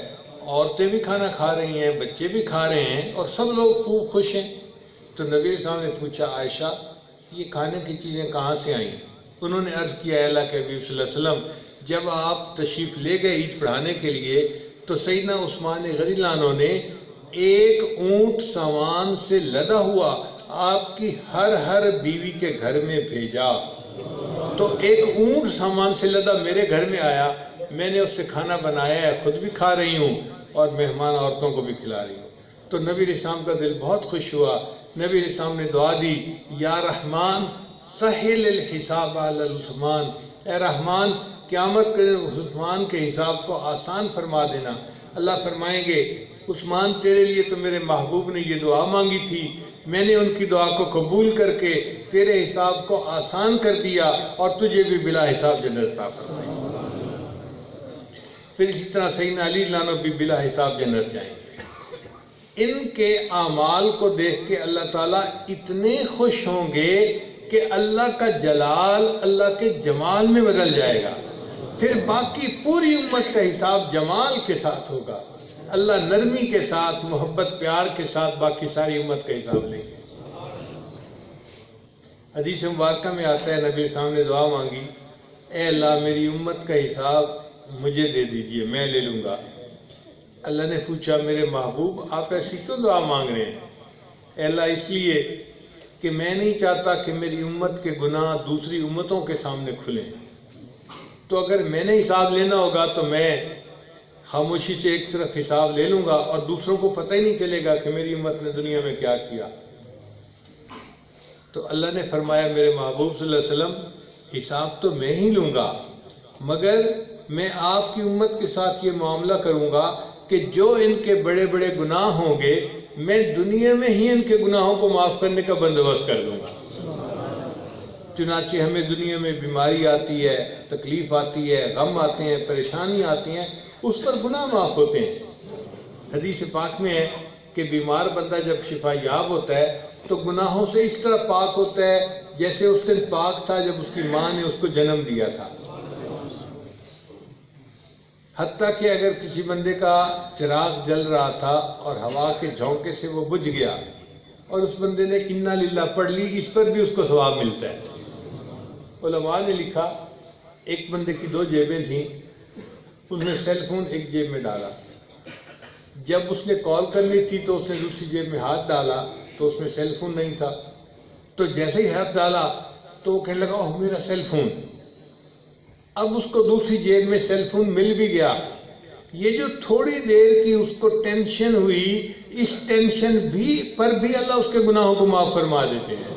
عورتیں بھی کھانا کھا رہی ہیں، بچے بھی کھا رہے ہیں اور سب لوگ خوب خوش ہیں۔ تو نبی علیہ السلام نے پوچھا، عائشہ یہ کھانے کی چیزیں کہاں سے آئیں؟ انہوں نے عرض کیا، اے اللہ کے حبیب صلی اللہ علیہ وسلم، جب آپ تشریف لے گئے عید پڑھانے کے لیے تو سیدنا عثمان غنی رضی اللہ عنہ نے ایک اونٹ سامان سے لدا ہوا آپ کی ہر بیوی کے گھر میں بھیجا۔ تو ایک اونٹ سامان سے لدا میرے گھر میں آیا، میں نے اس سے کھانا بنایا ہے، خود بھی کھا رہی ہوں اور مہمان عورتوں کو بھی کھلا رہی ہوں۔ تو نبی علیہ السلام کا دل بہت خوش ہوا۔ نبی علیہ السلام نے دعا دی، یا رحمان سہل الحساب علی عثمان، اے رحمان قیامت کے دن عثمان کے حساب کو آسان فرما دینا۔ اللہ فرمائیں گے، عثمان تیرے لیے تو میرے محبوب نے یہ دعا مانگی تھی، میں نے ان کی دعا کو قبول کر کے تیرے حساب کو آسان کر دیا اور تجھے بھی بلا حساب جنت عطا فرمائی۔ پھر اسی طرح سیدنا علی رضی اللہ عنہ بھی بلا حساب جنت جائیں گے۔ ان کے اعمال کو دیکھ کے اللہ تعالیٰ اتنے خوش ہوں گے کہ اللہ کا جلال اللہ کے جمال میں بدل جائے گا۔ پھر باقی پوری امت کا حساب جمال کے ساتھ ہوگا، اللہ نرمی کے ساتھ، محبت پیار کے ساتھ باقی ساری امت کا حساب لیں گے۔ حدیث مبارکہ میں آتا ہے، نبی صاحب نے دعا مانگی، اے اللہ میری امت کا حساب مجھے دے دیجئے، میں لے لوں گا۔ اللہ نے پوچھا، میرے محبوب آپ ایسی کیوں دعا مانگ رہے ہیں؟ اے اللہ اس لیے کہ میں نہیں چاہتا کہ میری امت کے گناہ دوسری امتوں کے سامنے کھلیں، تو اگر میں نے حساب لینا ہوگا تو میں خاموشی سے ایک طرف حساب لے لوں گا اور دوسروں کو پتہ ہی نہیں چلے گا کہ میری امت نے دنیا میں کیا کیا۔ تو اللہ نے فرمایا، میرے محبوب صلی اللہ علیہ وسلم حساب تو میں ہی لوں گا، مگر میں آپ کی امت کے ساتھ یہ معاملہ کروں گا کہ جو ان کے بڑے بڑے گناہ ہوں گے میں دنیا میں ہی ان کے گناہوں کو معاف کرنے کا بندوبست کر دوں گا۔ چنانچہ ہمیں دنیا میں بیماری آتی ہے، تکلیف آتی ہے، غم آتے ہیں، پریشانی آتی ہیں، اس پر گناہ معاف ہوتے ہیں۔ حدیث پاک میں ہے کہ بیمار بندہ جب شفا یاب ہوتا ہے تو گناہوں سے اس طرح پاک ہوتا ہے جیسے اس دن پاک تھا جب اس کی ماں نے اس کو جنم دیا تھا۔ حتیٰ کہ اگر کسی بندے کا چراغ جل رہا تھا اور ہوا کے جھونکے سے وہ بجھ گیا اور اس بندے نے انا للہ پڑھ لی، اس پر بھی اس کو ثواب ملتا ہے۔ علماء نے لکھا، ایک بندے کی 2 جیبیں تھیں، اس نے سیل فون ایک جیب میں ڈالا، جب اس نے کال کرنی تھی تو اس نے دوسری جیب میں ہاتھ ڈالا تو اس میں سیل فون نہیں تھا، تو جیسے ہی ہاتھ ڈالا تو وہ کہنے لگا، اوہ میرا سیل فون۔ اب اس کو دوسری جیب میں سیل فون مل بھی گیا، یہ جو تھوڑی دیر کی اس کو ٹینشن ہوئی، اس ٹینشن پر بھی اللہ اس کے گناہوں کو معاف فرما دیتے ہیں۔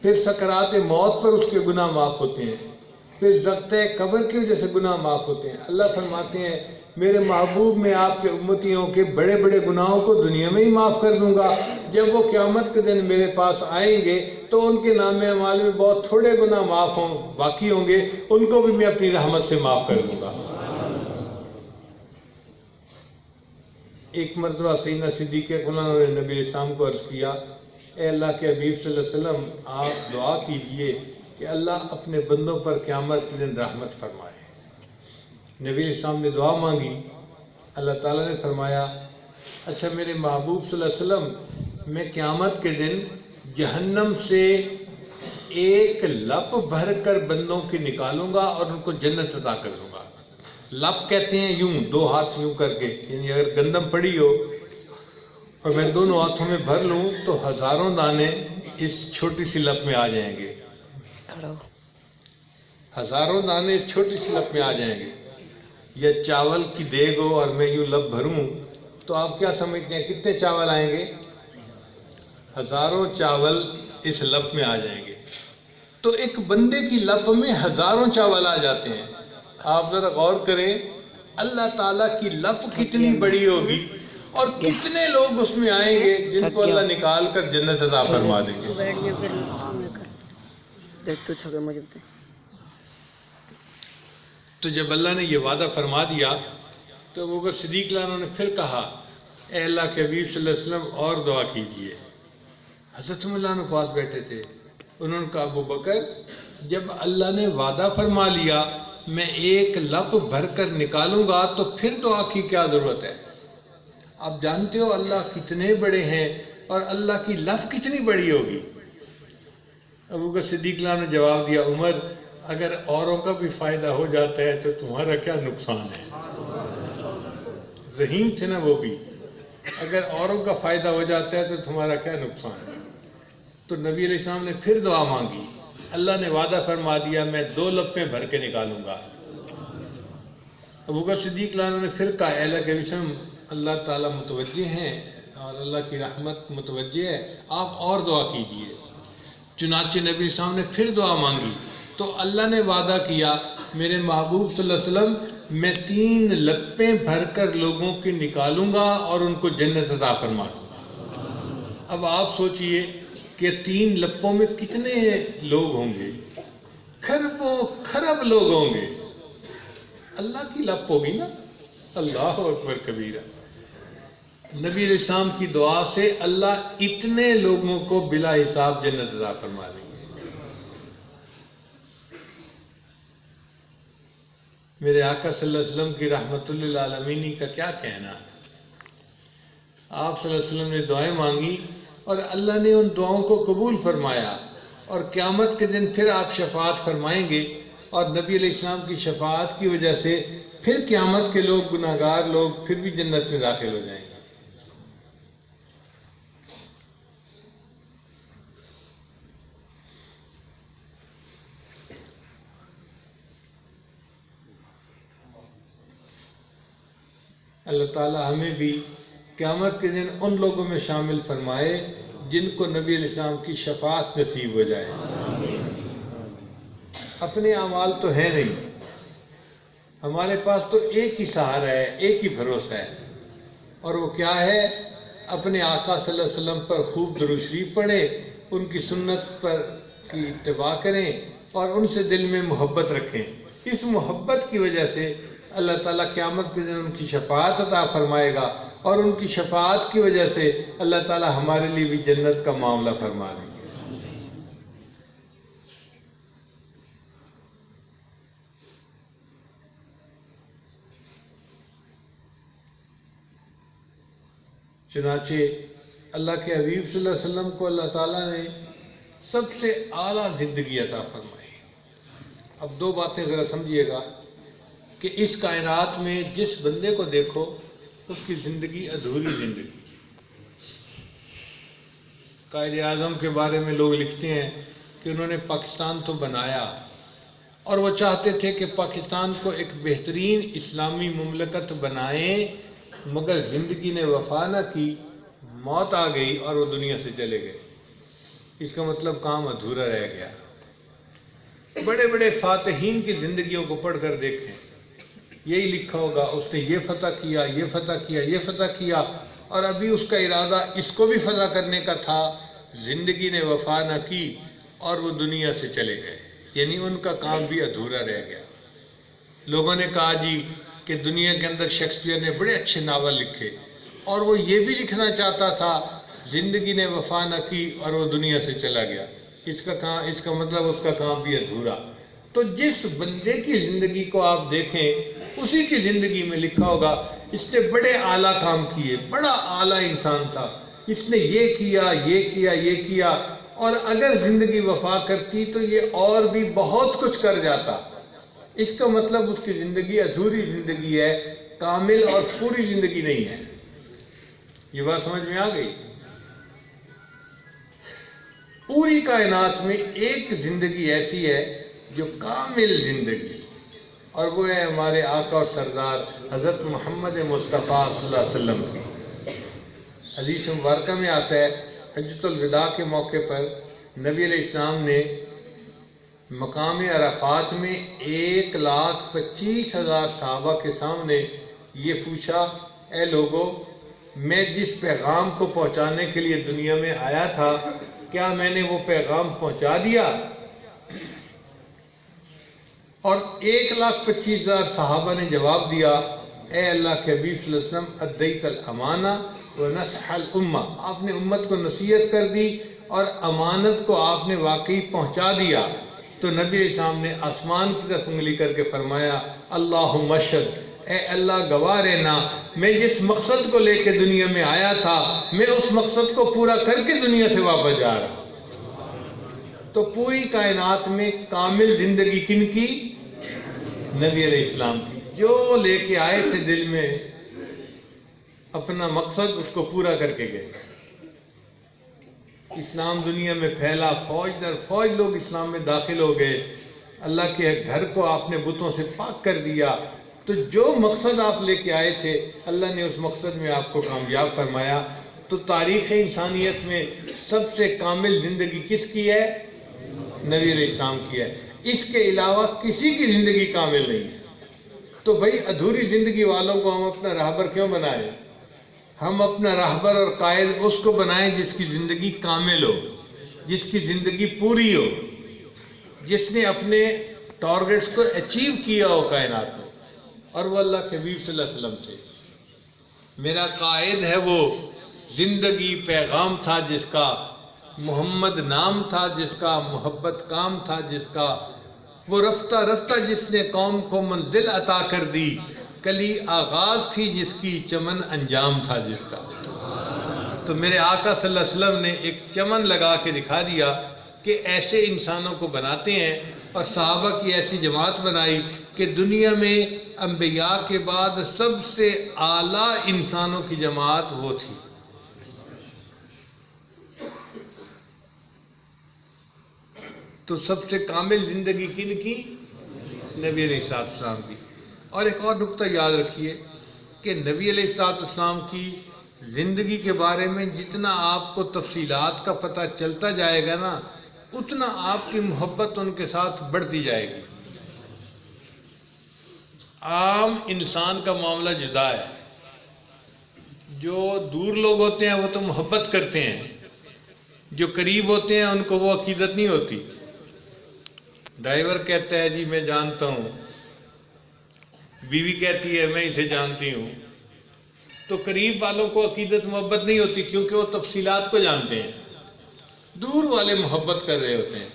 پھر سکرات موت پر اس کے گناہ معاف ہوتے ہیں، پھر ضغطِ قبر کی وجہ سے گناہ معاف ہوتے ہیں۔ اللہ فرماتے ہیں، میرے محبوب میں آپ کے امتیوں کے بڑے بڑے گناہوں کو دنیا میں ہی معاف کر دوں گا، جب وہ قیامت کے دن میرے پاس آئیں گے تو ان کے نام اعمال میں بہت تھوڑے گناہ معاف باقی ہوں گے، ان کو بھی میں اپنی رحمت سے معاف کر دوں گا۔ ایک مرتبہ سیدنا صدیقہ رضی اللہ عنہ نے نبی علیہ السلام کو عرض کیا، اے اللہ کے حبیب صلی اللہ علیہ وسلم آپ دعا کیجئے کہ اللہ اپنے بندوں پر قیامت کے دن رحمت فرمائے۔ نبی علیہ السلام نے دعا مانگی، اللہ تعالیٰ نے فرمایا، اچھا میرے محبوب صلی اللہ علیہ وسلم میں قیامت کے دن جہنم سے ایک لپ بھر کر بندوں کی نکالوں گا اور ان کو جنت عطا کر دوں گا۔ لپ کہتے ہیں یوں دو ہاتھ یوں کر کے، یعنی اگر گندم پڑی ہو اور میں دونوں ہاتھوں میں بھر لوں تو ہزاروں دانے اس چھوٹی سی لپ میں آ جائیں گے، ہزاروں دانے اس چھوٹی سی لپ میں آ جائیں گے۔ یا چاول کی دیگ ہو اور میں یوں لپ بھروں تو آپ کیا سمجھتے ہیں کتنے چاول آئیں گے؟ ہزاروں چاول اس لپ میں آ جائیں گے۔ تو ایک بندے کی لپ میں ہزاروں چاول آ جاتے ہیں۔ آپ ذرا غور کریں اللہ تعالیٰ کی لپ کتنی بڑی ہوگی اور کتنے لوگ اس میں آئیں گے جن کو اللہ نکال کر جنت عطا فرما دیں گے۔ تو جب اللہ نے یہ وعدہ فرما دیا تو ابو بکر صدیق رضی اللہ عنہ نے پھر کہا اے اللہ کے حبیب صلی اللہ علیہ وسلم اور دعا کیجئے۔ حضرت عمر رضی اللہ عنہ پاس بیٹھے تھے، انہوں نے کہا ابو بکر جب اللہ نے وعدہ فرما لیا میں ایک لپ بھر کر نکالوں گا تو پھر دعا کی کیا ضرورت ہے؟ آپ جانتے ہو اللہ کتنے بڑے ہیں اور اللہ کی لپ کتنی بڑی ہوگی۔ ابو بکر صدیق رضی اللہ عنہ نے جواب دیا عمر اگر اوروں کا بھی فائدہ ہو جاتا ہے تو تمہارا کیا نقصان ہے؟ رحیم تھے نا وہ بھی، اگر اوروں کا فائدہ ہو جاتا ہے تو تمہارا کیا نقصان ہے؟ تو نبی علیہ السلام نے پھر دعا مانگی، اللہ نے وعدہ فرما دیا میں 2 لپیں بھر کے نکالوں گا۔ ابو بکر صدیق رضی اللہ عنہ نے پھر کہا اے اللہ کے وسلم اللہ تعالیٰ متوجہ ہیں اور اللہ کی رحمت متوجہ ہے، آپ اور دعا کیجئے۔ چنانچہ نبی علیہ السلام نے پھر دعا مانگی تو اللہ نے وعدہ کیا میرے محبوب صلی اللہ علیہ وسلم میں 3 لپیں بھر کر لوگوں کی نکالوں گا اور ان کو جنت عطا فرما دوں گا۔ اب آپ سوچئے کہ 3 لپوں میں کتنے لوگ ہوں گے؟ کھربوں کھرب لوگ ہوں گے۔ اللہ کی لپ ہوگی نا، اللہ اکبر کبیرہ۔ نبی علیہ السلام کی دعا سے اللہ اتنے لوگوں کو بلا حساب جنت عطا فرما دیں گے۔ میرے آقا صلی اللہ علیہ وسلم کی رحمت للعالمین کا کیا کہنا؟ آپ صلی اللہ علیہ وسلم نے دعائیں مانگی اور اللہ نے ان دعاؤں کو قبول فرمایا، اور قیامت کے دن پھر آپ شفاعت فرمائیں گے اور نبی علیہ السلام کی شفاعت کی وجہ سے پھر قیامت کے لوگ گناہگار لوگ پھر بھی جنت میں داخل ہو جائیں گے۔ اللہ تعالیٰ ہمیں بھی قیامت کے دن ان لوگوں میں شامل فرمائے جن کو نبی علیہ السلام کی شفاعت نصیب ہو جائے۔ اپنے اعمال تو ہیں نہیں، ہمارے پاس تو ایک ہی سہارا ہے، ایک ہی بھروسہ ہے، اور وہ کیا ہے؟ اپنے آقا صلی اللہ علیہ وسلم پر خوب درود شریف پڑھیں، ان کی سنت پر کی اتباع کریں اور ان سے دل میں محبت رکھیں۔ اس محبت کی وجہ سے اللہ تعالیٰ قیامت کے دن ان کی شفاعت عطا فرمائے گا، اور ان کی شفاعت کی وجہ سے اللہ تعالیٰ ہمارے لیے بھی جنت کا معاملہ فرما دیں گے۔ چنانچہ اللہ کے حبیب صلی اللہ علیہ وسلم کو اللہ تعالیٰ نے سب سے اعلیٰ زندگی عطا فرمائی۔ اب 2 باتیں ذرا سمجھیے گا کہ اس کائنات میں جس بندے کو دیکھو اس کی زندگی ادھوری زندگی۔ قائد اعظم کے بارے میں لوگ لکھتے ہیں کہ انہوں نے پاکستان تو بنایا اور وہ چاہتے تھے کہ پاکستان کو ایک بہترین اسلامی مملکت بنائیں، مگر زندگی نے وفا نہ کی، موت آ گئی اور وہ دنیا سے چلے گئے۔ اس کا مطلب کام ادھورا رہ گیا۔ بڑے بڑے فاتحین کی زندگیوں کو پڑھ کر دیکھیں، یہی لکھا ہوگا اس نے یہ فتح کیا، یہ فتح کیا، یہ فتح کیا، اور ابھی اس کا ارادہ اس کو بھی فتح کرنے کا تھا، زندگی نے وفا نہ کی اور وہ دنیا سے چلے گئے، یعنی ان کا کام بھی ادھورا رہ گیا۔ لوگوں نے کہا جی کہ دنیا کے اندر شیکسپیئر نے بڑے اچھے ناول لکھے، اور وہ یہ بھی لکھنا چاہتا تھا زندگی نے وفا نہ کی اور وہ دنیا سے چلا گیا۔ اس کا مطلب اس کا کام بھی ادھورا۔ تو جس بندے کی زندگی کو آپ دیکھیں اسی کی زندگی میں لکھا ہوگا اس نے بڑے اعلیٰ کام کیے، بڑا اعلیٰ انسان تھا، اس نے یہ کیا، یہ کیا، یہ کیا، اور اگر زندگی وفا کرتی تو یہ اور بھی بہت کچھ کر جاتا۔ اس کا مطلب اس کی زندگی ادھوری زندگی ہے، کامل اور پوری زندگی نہیں ہے۔ یہ بات سمجھ میں آ گئی؟ پوری کائنات میں ایک زندگی ایسی ہے جو کامل زندگی، اور وہ ہے ہمارے آقا اور سردار حضرت محمد مصطفیٰ صلی اللہ علیہ وسلم کی۔ حدیث مبارکہ میں آتا ہے حجۃ الوداع کے موقع پر نبی علیہ السلام نے مقام عرفات میں 1,25,000 صحابہ کے سامنے یہ پوچھا، اے لوگو، میں جس پیغام کو پہنچانے کے لیے دنیا میں آیا تھا، کیا میں نے وہ پیغام پہنچا دیا؟ اور 1,25,000 صحابہ نے جواب دیا، اے اللہ کے حبیب صلی اللہ علیہ وسلم، ادیت الامانہ ونصح الامہ، آپ نے امت کو نصیحت کر دی اور امانت کو آپ نے واقعی پہنچا دیا۔ تو نبی علیہ السلام نے آسمان کی طرف انگلی کر کے فرمایا، اللہم اشہد، اے اللہ گواہ رہنا، میں جس مقصد کو لے کے دنیا میں آیا تھا، میں اس مقصد کو پورا کر کے دنیا سے واپس جا رہا ہوں۔ تو پوری کائنات میں کامل زندگی کن کی؟ نبی علیہ السلام کی، جو لے کے آئے تھے دل میں اپنا مقصد، اس کو پورا کر کے گئے۔ اسلام دنیا میں پھیلا، فوج در فوج لوگ اسلام میں داخل ہو گئے، اللہ کے گھر کو آپ نے بتوں سے پاک کر دیا۔ تو جو مقصد آپ لے کے آئے تھے، اللہ نے اس مقصد میں آپ کو کامیاب فرمایا۔ تو تاریخ انسانیت میں سب سے کامل زندگی کس کی ہے؟ نبی علیہ السلام کی ہے۔ اس کے علاوہ کسی کی زندگی کامل نہیں ہے۔ تو بھائی ادھوری زندگی والوں کو ہم اپنا راہبر کیوں بنائیں؟ ہم اپنا راہبر اور قائد اس کو بنائیں جس کی زندگی کامل ہو، جس کی زندگی پوری ہو، جس نے اپنے ٹارگٹس کو اچیو کیا ہو کائنات میں، اور وہ اللہ کے حبیب صلی اللہ علیہ وسلم تھے۔ میرا قائد ہے وہ، زندگی پیغام تھا جس کا، محمد نام تھا جس کا، محبت کام تھا جس کا، وہ رفتہ رفتہ جس نے قوم کو منزل عطا کر دی، کلی آغاز تھی جس کی، چمن انجام تھا جس کا۔ تو میرے آقا صلی اللہ علیہ وسلم نے ایک چمن لگا کے دکھا دیا کہ ایسے انسانوں کو بناتے ہیں، اور صحابہ کی ایسی جماعت بنائی کہ دنیا میں انبیاء کے بعد سب سے اعلیٰ انسانوں کی جماعت وہ تھی۔ تو سب سے کامل زندگی کن کی؟ نبی علیہ السلام کی۔ اور ایک اور نقطہ یاد رکھیے کہ نبی علیہ السلام کی زندگی کے بارے میں جتنا آپ کو تفصیلات کا پتہ چلتا جائے گا نا، اتنا آپ کی محبت ان کے ساتھ بڑھتی جائے گی۔ عام انسان کا معاملہ جدا ہے، جو دور لوگ ہوتے ہیں وہ تو محبت کرتے ہیں، جو قریب ہوتے ہیں ان کو وہ عقیدت نہیں ہوتی۔ ڈرائیور کہتا ہے جی میں جانتا ہوں، بیوی کہتی ہے میں اسے جانتی ہوں، تو قریب والوں کو عقیدت محبت نہیں ہوتی، کیونکہ وہ تفصیلات کو جانتے ہیں، دور والے محبت کر رہے ہوتے ہیں۔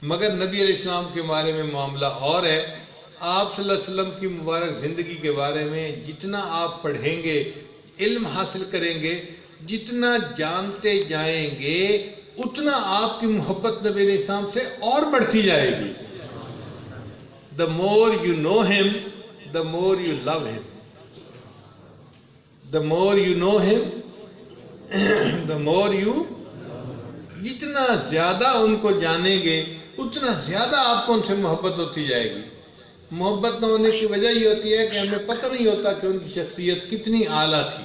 مگر نبی علیہ السلام کے بارے میں معاملہ اور ہے۔ آپ صلی اللہ علیہ وسلم کی مبارک زندگی کے بارے میں جتنا آپ پڑھیں گے، علم حاصل کریں گے، جتنا جانتے جائیں گے، اتنا آپ کی محبت نبی علیہ السلام سے اور بڑھتی جائے گی۔ The more you know him, the more you love him. The more you know him, the more you، جتنا زیادہ ان کو جانیں گے اتنا زیادہ آپ کو ان سے محبت ہوتی جائے گی۔ محبت نہ ہونے کی وجہ یہ ہوتی ہے کہ ہمیں پتہ نہیں ہوتا کہ ان کی شخصیت کتنی اعلیٰ تھی،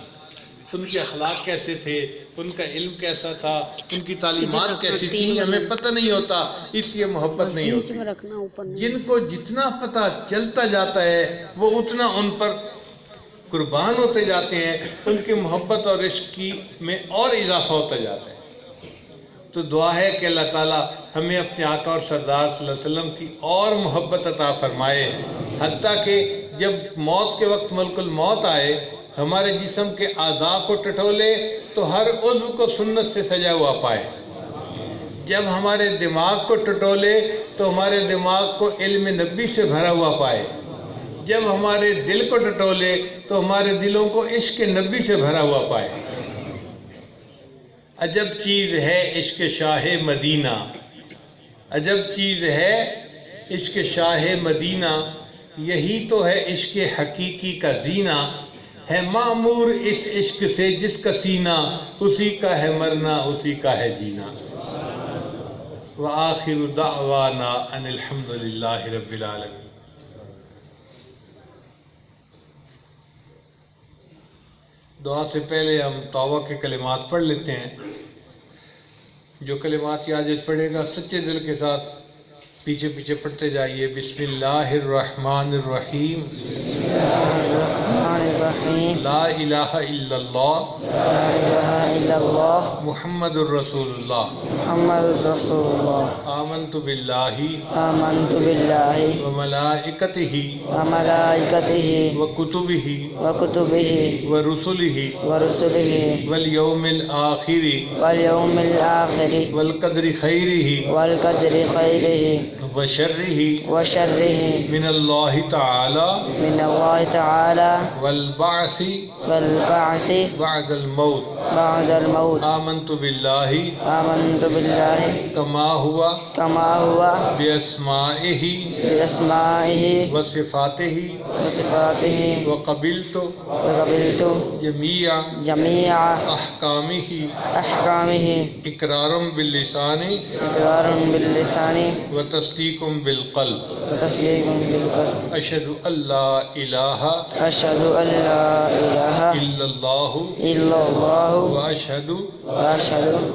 ان کے اخلاق کیسے تھے، ان کا علم کیسا تھا، ان کی تعلیمات کیسی تھی، ہمیں پتہ نہیں ہوتا، اس لیے محبت نہیں ہوتی۔ جن کو جتنا پتہ چلتا جاتا ہے وہ اتنا ان پر قربان ہوتے جاتے ہیں، ان کی محبت اور عشق کی میں اور اضافہ ہوتا جاتا ہے۔ تو دعا ہے کہ اللہ تعالیٰ ہمیں اپنے آقا اور سردار صلی اللہ علیہ وسلم کی اور محبت عطا فرمائے، حتیٰ کہ جب موت کے وقت ملک الموت آئے، ہمارے جسم کے اعضاء کو ٹٹولے تو ہر عضو کو سنت سے سجا ہوا پائے۔ جب ہمارے دماغ کو ٹٹولے تو ہمارے دماغ کو علم نبی سے بھرا ہوا پائے۔ جب ہمارے دل کو ٹٹولے تو ہمارے دلوں کو عشق نبی سے بھرا ہوا پائے۔ عجب چیز ہے عشق شاہ مدینہ، عجب چیز ہے عشق شاہ مدینہ یہی تو ہے عشق حقیقی کا زینہ، ہے معمور اس عشق سے جس کا سینہ، اسی کا ہے مرنا اسی کا ہے جینا۔ وآخر دعوانا ان الحمد للہ رب العالمین۔ دعا سے پہلے ہم توبہ کے کلمات پڑھ لیتے ہیں۔ جو کلمات یہ عاجز پڑھے گا سچے دل کے ساتھ پیچھے پیچھے پڑھتے جائیے۔ بسم اللہ الرحمن الرحیم، لا الہ الا اللہ محمد الرسول اللہ، آمنت باللہ وملائکتہ وکتبہ ورسلہ والیوم الآخر والقدر خیرہ وشرہ من اللہ تعالی والبعث بعد الموت، آمنت باللہ کما ہوا باسمائہ وصفاتہ وقبلت جمیع احکامہ اقرارا باللسان وتصدیق بالقلب، اشہد ان لا الہ الا اللہ واشہد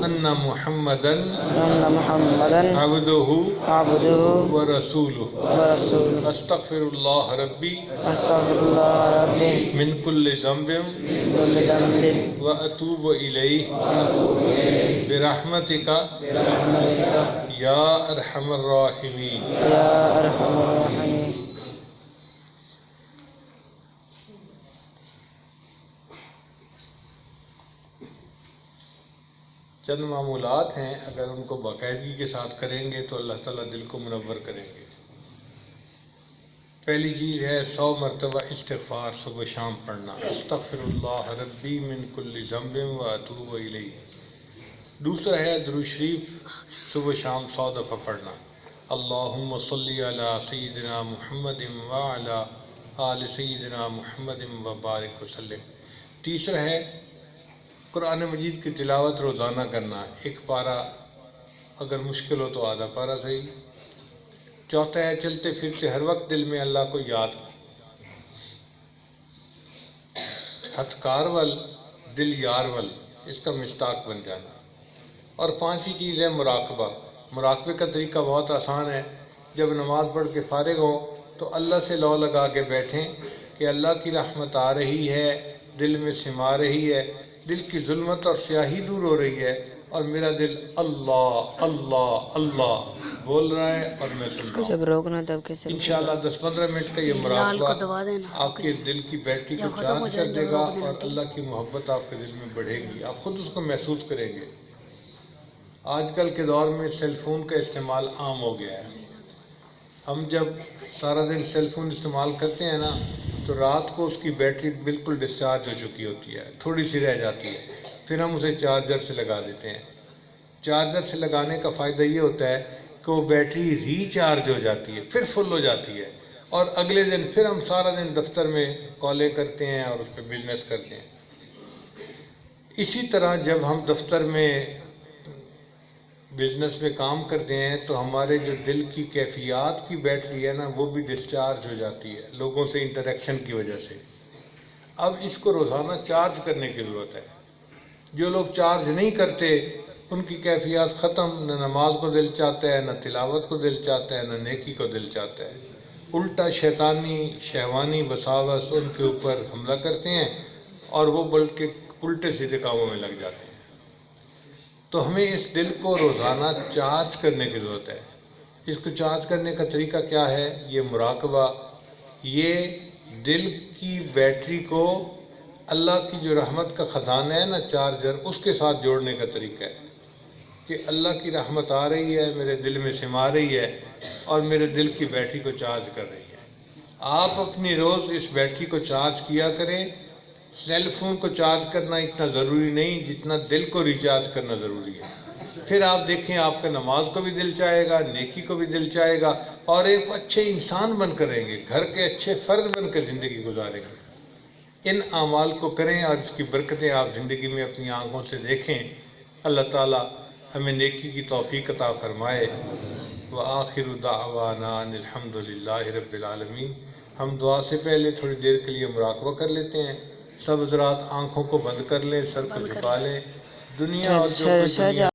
ان محمدن عبدہ ورسولہ، استغفر اللہ ربی من کل ذنب واتوب الیہ برحمتک یا ارحم الراحمین۔ چند معمولات ہیں، اگر ان کو باقاعدگی کے ساتھ کریں گے تو اللہ تعالیٰ دل کو منور کریں گے۔ پہلی چیز ہے 100 مرتبہ استغفار صبح شام پڑھنا، استغفر اللہ ربی من کل ذنب واتوب الیہ۔ دوسرا ہے درود شریف صبح شام 100 دفعہ پڑھنا، اللہم صلی علی سیدنا محمد وعلی آل سیدنا محمد وبارک وسلم۔ تیسرا ہے قرآن مجید کی تلاوت روزانہ کرنا، ایک پارہ، اگر مشکل ہو تو آدھا پارہ صحیح۔ چوتھا ہے چلتے پھرتے ہر وقت دل میں اللہ کو یاد، ہتھ کارول دل یارول، اس کا مشتاق بن جانا۔ اور پانچویں چیز ہے مراقبہ۔ مراقبے کا طریقہ بہت آسان ہے، جب نماز پڑھ کے فارغ ہوں تو اللہ سے لو لگا کے بیٹھیں کہ اللہ کی رحمت آ رہی ہے، دل میں سما رہی ہے، دل کی ظلمت اور سیاہی دور ہو رہی ہے، اور میرا دل اللہ اللہ اللہ بول رہا ہے اور میں اس کو جب روکنا تب کیسے؟ انشاءاللہ 10-15 منٹ کا یہ مراقبہ آپ کے دل کی بیٹری کو چارج کر دے گا اور اللہ کی محبت آپ کے دل میں بڑھے گی، آپ خود اس کو محسوس کریں گے۔ آج کل کے دور میں سیل فون کا استعمال عام ہو گیا ہے۔ ہم جب سارا دن سیل فون استعمال کرتے ہیں نا تو رات کو اس کی بیٹری بالکل ڈسچارج ہو چکی ہوتی ہے، تھوڑی سی رہ جاتی ہے، پھر ہم اسے چارجر سے لگا دیتے ہیں۔ چارجر سے لگانے کا فائدہ یہ ہوتا ہے کہ وہ بیٹری ریچارج ہو جاتی ہے، پھر فل ہو جاتی ہے، اور اگلے دن پھر ہم سارا دن دفتر میں کالیں کرتے ہیں اور اس پہ بزنس کرتے ہیں۔ اسی طرح جب ہم دفتر میں بزنس میں کام کرتے ہیں تو ہمارے جو دل کی کیفیات کی بیٹری ہے نا وہ بھی ڈسچارج ہو جاتی ہے لوگوں سے انٹریکشن کی وجہ سے۔ اب اس کو روزانہ چارج کرنے کی ضرورت ہے۔ جو لوگ چارج نہیں کرتے ان کی کیفیات ختم، نہ نماز کو دل چاہتا ہے، نہ تلاوت کو دل چاہتا ہے، نہ نیکی کو دل چاہتا ہے۔ الٹا شیطانی شہوانی وساوس ان کے اوپر حملہ کرتے ہیں اور وہ بلکہ الٹے سیدھے کاموں میں لگ جاتے ہیں۔ تو ہمیں اس دل کو روزانہ چارج کرنے کی ضرورت ہے۔ اس کو چارج کرنے کا طریقہ کیا ہے؟ یہ مراقبہ، یہ دل کی بیٹری کو اللہ کی جو رحمت کا خزانہ ہے نا چارجر، اس کے ساتھ جوڑنے کا طریقہ ہے کہ اللہ کی رحمت آ رہی ہے، میرے دل میں سما رہی ہے اور میرے دل کی بیٹری کو چارج کر رہی ہے۔ آپ اپنی روز اس بیٹری کو چارج کیا کریں۔ سیل فون کو چارج کرنا اتنا ضروری نہیں جتنا دل کو ریچارج کرنا ضروری ہے۔ پھر آپ دیکھیں آپ کا نماز کو بھی دل چاہے گا، نیکی کو بھی دل چاہے گا، اور ایک اچھے انسان بن کر رہیں گے، گھر کے اچھے فرد بن کر زندگی گزاریں گے۔ ان اعمال کو کریں اور اس کی برکتیں آپ زندگی میں اپنی آنکھوں سے دیکھیں۔ اللہ تعالی ہمیں نیکی کی توفیق عطا فرمائے۔ وآخر دعوانا ان الحمد للہ رب العالمین۔ ہم دعا سے پہلے تھوڑی دیر کے لیے مراقبہ کر لیتے ہیں۔ سب حضرات آنکھوں کو بند کر لیں، سر کو جھکا لیں۔ دنیا اور جو کچھ دنیا